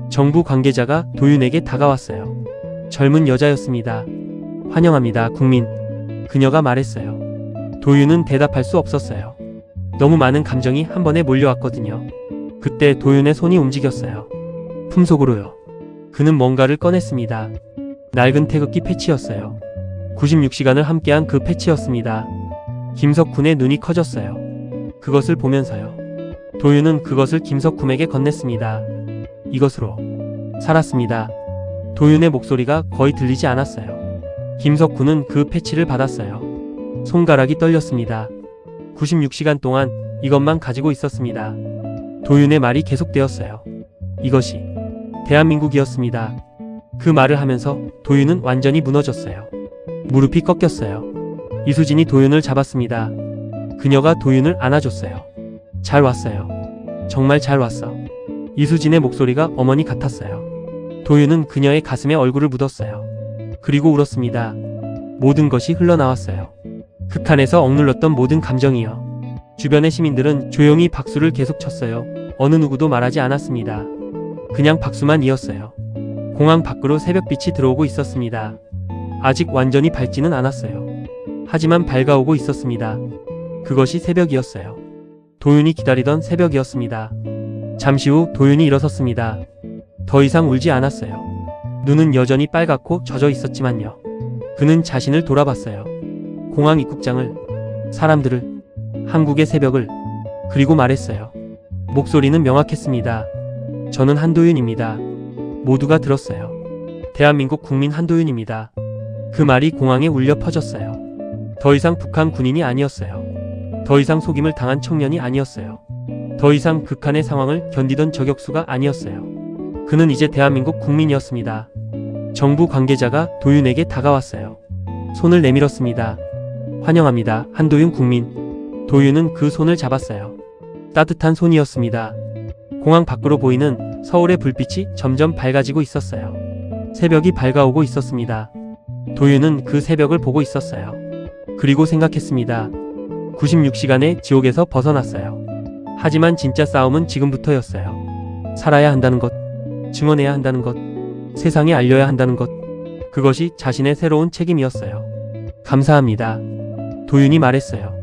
정부 관계자가 도윤에게 다가왔어요. 젊은 여자였습니다. 환영합니다, 국민. 그녀가 말했어요. 도윤은 대답할 수 없었어요. 너무 많은 감정이 한 번에 몰려왔거든요. 그때 도윤의 손이 움직였어요. 품속으로요. 그는 뭔가를 꺼냈습니다. 낡은 태극기 패치였어요. 96시간을 함께한 그 패치였습니다. 김석훈의 눈이 커졌어요. 그것을 보면서요. 도윤은 그것을 김석훈에게 건넸습니다. 이것으로 살았습니다. 도윤의 목소리가 거의 들리지 않았어요. 김석훈은 그 패치를 받았어요. 손가락이 떨렸습니다. 96시간 동안 이것만 가지고 있었습니다. 도윤의 말이 계속되었어요. 이것이 대한민국이었습니다. 그 말을 하면서 도윤은 완전히 무너졌어요. 무릎이 꺾였어요. 이수진이 도윤을 잡았습니다. 그녀가 도윤을 안아줬어요. 잘 왔어요. 정말 잘 왔어. 이수진의 목소리가 어머니 같았어요. 도윤은 그녀의 가슴에 얼굴을 묻었어요. 그리고 울었습니다. 모든 것이 흘러나왔어요. 극한에서 억눌렀던 모든 감정이요. 주변의 시민들은 조용히 박수를 계속 쳤어요. 어느 누구도 말하지 않았습니다. 그냥 박수만 이었어요. 공항 밖으로 새벽빛이 들어오고 있었습니다. 아직 완전히 밝지는 않았어요. 하지만 밝아오고 있었습니다. 그것이 새벽이었어요. 도윤이 기다리던 새벽이었습니다. 잠시 후 도윤이 일어섰습니다. 더 이상 울지 않았어요. 눈은 여전히 빨갛고 젖어 있었지만요. 그는 자신을 돌아봤어요. 공항 입국장을, 사람들을, 한국의 새벽을, 그리고 말했어요. 목소리는 명확했습니다. 저는 한도윤입니다. 모두가 들었어요. 대한민국 국민 한도윤입니다. 그 말이 공항에 울려 퍼졌어요. 더 이상 북한 군인이 아니었어요. 더 이상 속임을 당한 청년이 아니었어요. 더 이상 극한의 상황을 견디던 저격수가 아니었어요. 그는 이제 대한민국 국민이었습니다. 정부 관계자가 도윤에게 다가왔어요. 손을 내밀었습니다. 환영합니다, 한도윤 국민. 도윤은 그 손을 잡았어요. 따뜻한 손이었습니다. 공항 밖으로 보이는 서울의 불빛이 점점 밝아지고 있었어요. 새벽이 밝아오고 있었습니다. 도윤은 그 새벽을 보고 있었어요. 그리고 생각했습니다. 96시간의 지옥에서 벗어났어요. 하지만 진짜 싸움은 지금부터였어요. 살아야 한다는 것, 증언해야 한다는 것, 세상에 알려야 한다는 것. 그것이 자신의 새로운 책임이었어요. 감사합니다. 도윤이 말했어요.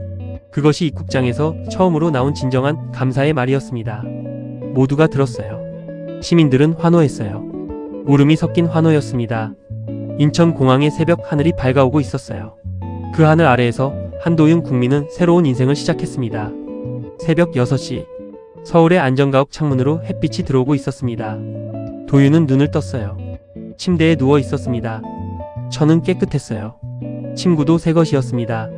그것이 입국장에서 처음으로 나온 진정한 감사의 말이었습니다. 모두가 들었어요. 시민들은 환호했어요. 울음이 섞인 환호였습니다. 인천공항의 새벽 하늘이 밝아오고 있었어요. 그 하늘 아래에서 한도윤 국민은 새로운 인생을 시작했습니다. 새벽 6시, 서울의 안전가옥 창문으로 햇빛이 들어오고 있었습니다. 도윤은 눈을 떴어요. 침대에 누워 있었습니다. 천은 깨끗했어요. 침구도 새 것이었습니다.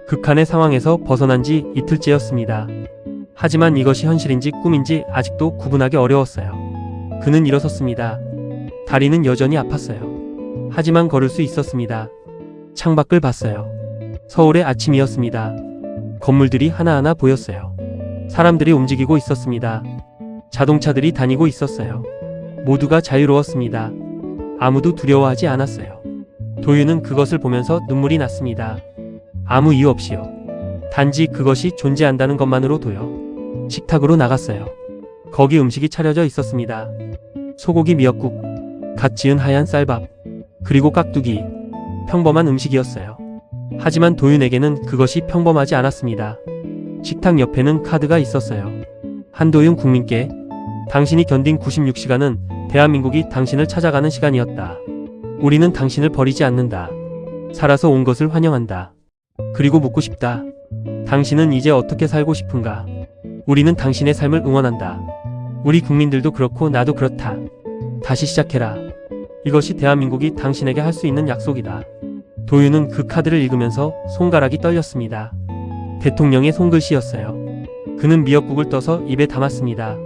극한의 상황에서 벗어난 지 이틀째였습니다. 하지만 이것이 현실인지 꿈인지 아직도 구분하기 어려웠어요. 그는 일어섰습니다. 다리는 여전히 아팠어요. 하지만 걸을 수 있었습니다. 창밖을 봤어요. 서울의 아침이었습니다. 건물들이 하나하나 보였어요. 사람들이 움직이고 있었습니다. 자동차들이 다니고 있었어요. 모두가 자유로웠습니다. 아무도 두려워하지 않았어요. 도윤은 그것을 보면서 눈물이 났습니다. 아무 이유 없이요. 단지 그것이 존재한다는 것만으로도요. 식탁으로 나갔어요. 거기 음식이 차려져 있었습니다. 소고기 미역국, 갓 지은 하얀 쌀밥, 그리고 깍두기. 평범한 음식이었어요. 하지만 도윤에게는 그것이 평범하지 않았습니다. 식탁 옆에는 카드가 있었어요. 한도윤 국민께, 당신이 견딘 96시간은 대한민국이 당신을 찾아가는 시간이었다. 우리는 당신을 버리지 않는다. 살아서 온 것을 환영한다. 그리고 묻고 싶다. 당신은 이제 어떻게 살고 싶은가? 우리는 당신의 삶을 응원한다. 우리 국민들도 그렇고 나도 그렇다. 다시 시작해라. 이것이 대한민국이 당신에게 할 수 있는 약속이다. 도윤은 그 카드를 읽으면서 손가락이 떨렸습니다. 대통령의 손글씨였어요. 그는 미역국을 떠서 입에 담았습니다.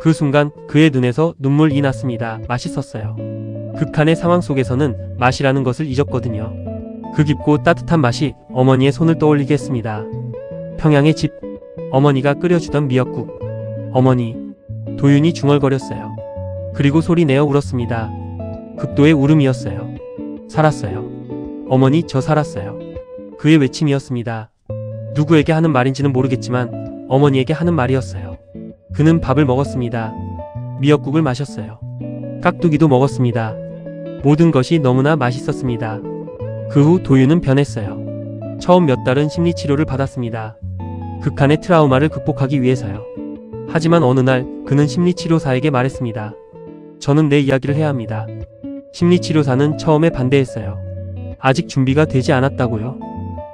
그 순간 그의 눈에서 눈물이 났습니다. 맛있었어요. 극한의 상황 속에서는 맛이라는 것을 잊었거든요. 그 깊고 따뜻한 맛이 어머니의 손을 떠올리게 했습니다. 평양의 집, 어머니가 끓여주던 미역국. 어머니. 도윤이 중얼거렸어요. 그리고 소리 내어 울었습니다. 극도의 울음이었어요. 살았어요. 어머니, 저 살았어요. 그의 외침이었습니다. 누구에게 하는 말인지는 모르겠지만 어머니에게 하는 말이었어요. 그는 밥을 먹었습니다. 미역국을 마셨어요. 깍두기도 먹었습니다. 모든 것이 너무나 맛있었습니다. 그 후 도윤은 변했어요. 처음 몇 달은 심리치료를 받았습니다. 극한의 트라우마를 극복하기 위해서요. 하지만 어느 날 그는 심리치료사에게 말했습니다. 저는 내 이야기를 해야 합니다. 심리치료사는 처음에 반대했어요. 아직 준비가 되지 않았다고요.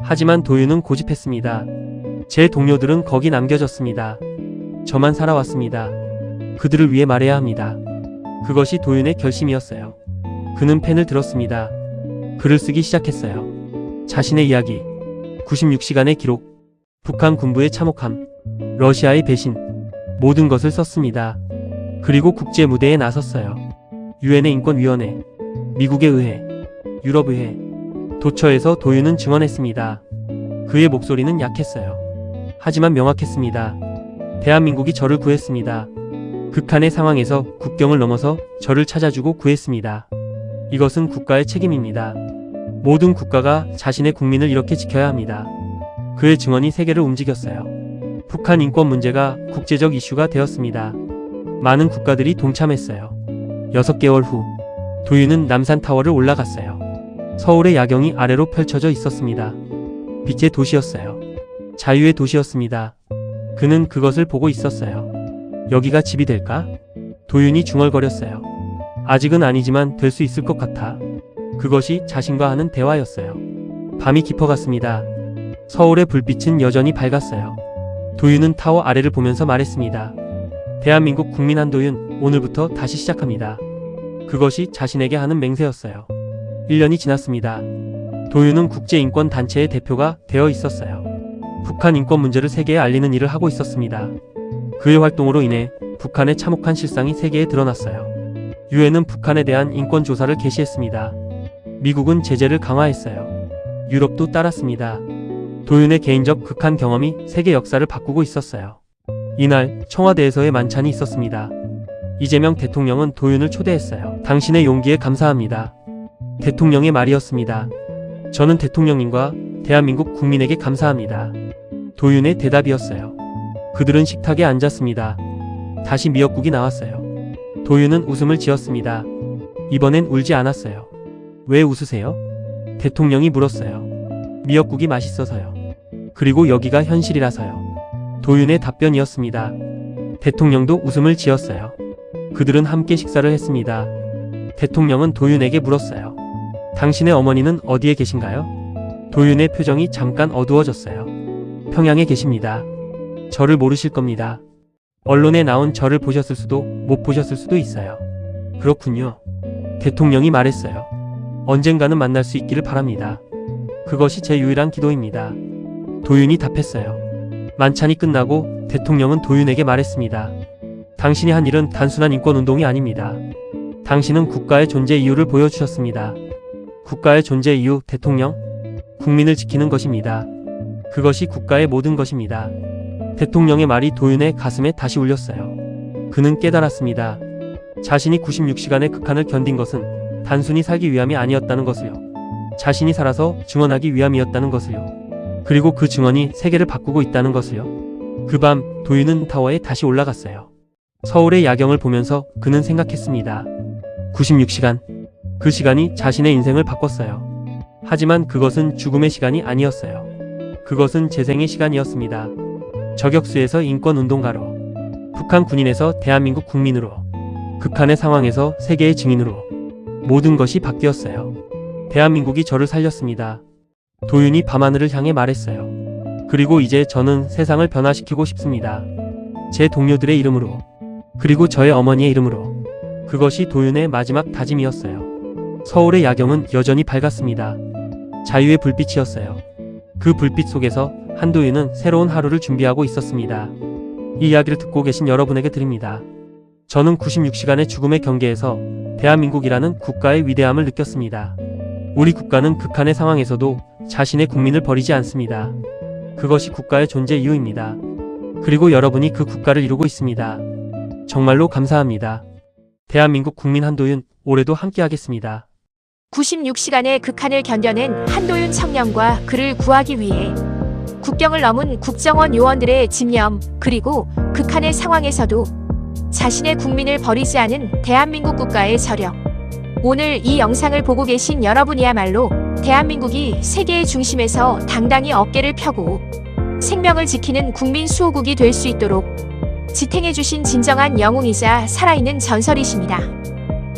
하지만 도윤은 고집했습니다. 제 동료들은 거기 남겨졌습니다. 저만 살아왔습니다. 그들을 위해 말해야 합니다. 그것이 도윤의 결심이었어요. 그는 펜을 들었습니다. 글을 쓰기 시작했어요. 자신의 이야기, 96시간의 기록, 북한 군부의 참혹함, 러시아의 배신, 모든 것을 썼습니다. 그리고 국제 무대에 나섰어요. 유엔의 인권위원회, 미국의 의회, 유럽의회, 도처에서 도윤은 증언했습니다. 그의 목소리는 약했어요. 하지만 명확했습니다. 대한민국이 저를 구했습니다. 극한의 상황에서 국경을 넘어서 저를 찾아주고 구했습니다. 이것은 국가의 책임입니다. 모든 국가가 자신의 국민을 이렇게 지켜야 합니다. 그의 증언이 세계를 움직였어요. 북한 인권 문제가 국제적 이슈가 되었습니다. 많은 국가들이 동참했어요. 6개월 후 도윤은 남산타워를 올라갔어요. 서울의 야경이 아래로 펼쳐져 있었습니다. 빛의 도시였어요. 자유의 도시였습니다. 그는 그것을 보고 있었어요. 여기가 집이 될까? 도윤이 중얼거렸어요. 아직은 아니지만 될 수 있을 것 같아. 그것이 자신과 하는 대화였어요. 밤이 깊어갔습니다. 서울의 불빛은 여전히 밝았어요. 도윤은 타워 아래를 보면서 말했습니다. 대한민국 국민 한도윤, 오늘부터 다시 시작합니다. 그것이 자신에게 하는 맹세였어요. 1년이 지났습니다. 도윤은 국제인권단체의 대표가 되어 있었어요. 북한 인권 문제를 세계에 알리는 일을 하고 있었습니다. 그의 활동으로 인해 북한의 참혹한 실상이 세계에 드러났어요. 유엔은 북한에 대한 인권 조사를 개시했습니다. 미국은 제재를 강화했어요. 유럽도 따랐습니다. 도윤의 개인적 극한 경험이 세계 역사를 바꾸고 있었어요. 이날 청와대에서의 만찬이 있었습니다. 이재명 대통령은 도윤을 초대했어요. 당신의 용기에 감사합니다. 대통령의 말이었습니다. 저는 대통령님과 대한민국 국민에게 감사합니다. 도윤의 대답이었어요. 그들은 식탁에 앉았습니다. 다시 미역국이 나왔어요. 도윤은 웃음을 지었습니다. 이번엔 울지 않았어요. 왜 웃으세요? 대통령이 물었어요. 미역국이 맛있어서요. 그리고 여기가 현실이라서요. 도윤의 답변이었습니다. 대통령도 웃음을 지었어요. 그들은 함께 식사를 했습니다. 대통령은 도윤에게 물었어요. 당신의 어머니는 어디에 계신가요? 도윤의 표정이 잠깐 어두워졌어요. 평양에 계십니다. 저를 모르실 겁니다. 언론에 나온 저를 보셨을 수도 못 보셨을 수도 있어요. 그렇군요. 대통령이 말했어요. 언젠가는 만날 수 있기를 바랍니다. 그것이 제 유일한 기도입니다. 도윤이 답했어요. 만찬이 끝나고 대통령은 도윤에게 말했습니다. 당신이 한 일은 단순한 인권운동이 아닙니다. 당신은 국가의 존재 이유를 보여주셨습니다. 국가의 존재 이유, 대통령? 국민을 지키는 것입니다. 그것이 국가의 모든 것입니다. 대통령의 말이 도윤의 가슴에 다시 울렸어요. 그는 깨달았습니다. 자신이 96시간의 극한을 견딘 것은 단순히 살기 위함이 아니었다는 것을요. 자신이 살아서 증언하기 위함이었다는 것을요. 그리고 그 증언이 세계를 바꾸고 있다는 것을요. 그 밤 도윤은 타워에 다시 올라갔어요. 서울의 야경을 보면서 그는 생각했습니다. 96시간. 그 시간이 자신의 인생을 바꿨어요. 하지만 그것은 죽음의 시간이 아니었어요. 그것은 재생의 시간이었습니다. 저격수에서 인권운동가로, 북한 군인에서 대한민국 국민으로, 극한의 상황에서 세계의 증인으로 모든 것이 바뀌었어요. 대한민국이 저를 살렸습니다. 도윤이 밤하늘을 향해 말했어요. 그리고 이제 저는 세상을 변화시키고 싶습니다. 제 동료들의 이름으로, 그리고 저의 어머니의 이름으로. 그것이 도윤의 마지막 다짐이었어요. 서울의 야경은 여전히 밝았습니다. 자유의 불빛이었어요. 그 불빛 속에서 한도윤은 새로운 하루를 준비하고 있었습니다. 이 이야기를 듣고 계신 여러분에게 드립니다. 저는 96시간의 죽음의 경계에서 대한민국이라는 국가의 위대함을 느꼈습니다. 우리 국가는 극한의 상황에서도 자신의 국민을 버리지 않습니다. 그것이 국가의 존재 이유입니다. 그리고 여러분이 그 국가를 이루고 있습니다. 정말로 감사합니다. 대한민국 국민 한도윤, 올해도 함께하겠습니다. 96시간의 극한을 견뎌낸 한도윤 청년과 그를 구하기 위해 국경을 넘은 국정원 요원들의 집념, 그리고 극한의 상황에서도 자신의 국민을 버리지 않은 대한민국 국가의 저력. 오늘 이 영상을 보고 계신 여러분이야말로 대한민국이 세계의 중심에서 당당히 어깨를 펴고 생명을 지키는 국민 수호국이 될 수 있도록 지탱해주신 진정한 영웅이자 살아있는 전설이십니다.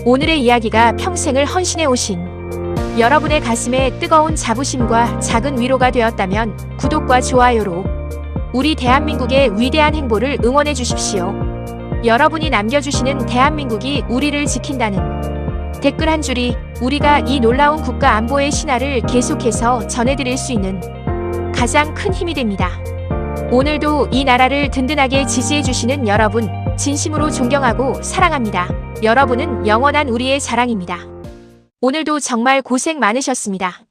오늘의 이야기가 평생을 헌신해 오신 여러분의 가슴에 뜨거운 자부심과 작은 위로가 되었다면 구독과 좋아요로 우리 대한민국의 위대한 행보를 응원해 주십시오. 여러분이 남겨주시는 대한민국이 우리를 지킨다는 댓글 한 줄이 우리가 이 놀라운 국가 안보의 신화를 계속해서 전해드릴 수 있는 가장 큰 힘이 됩니다. 오늘도 이 나라를 든든하게 지지해주시는 여러분, 진심으로 존경하고 사랑합니다. 여러분은 영원한 우리의 자랑입니다. 오늘도 정말 고생 많으셨습니다.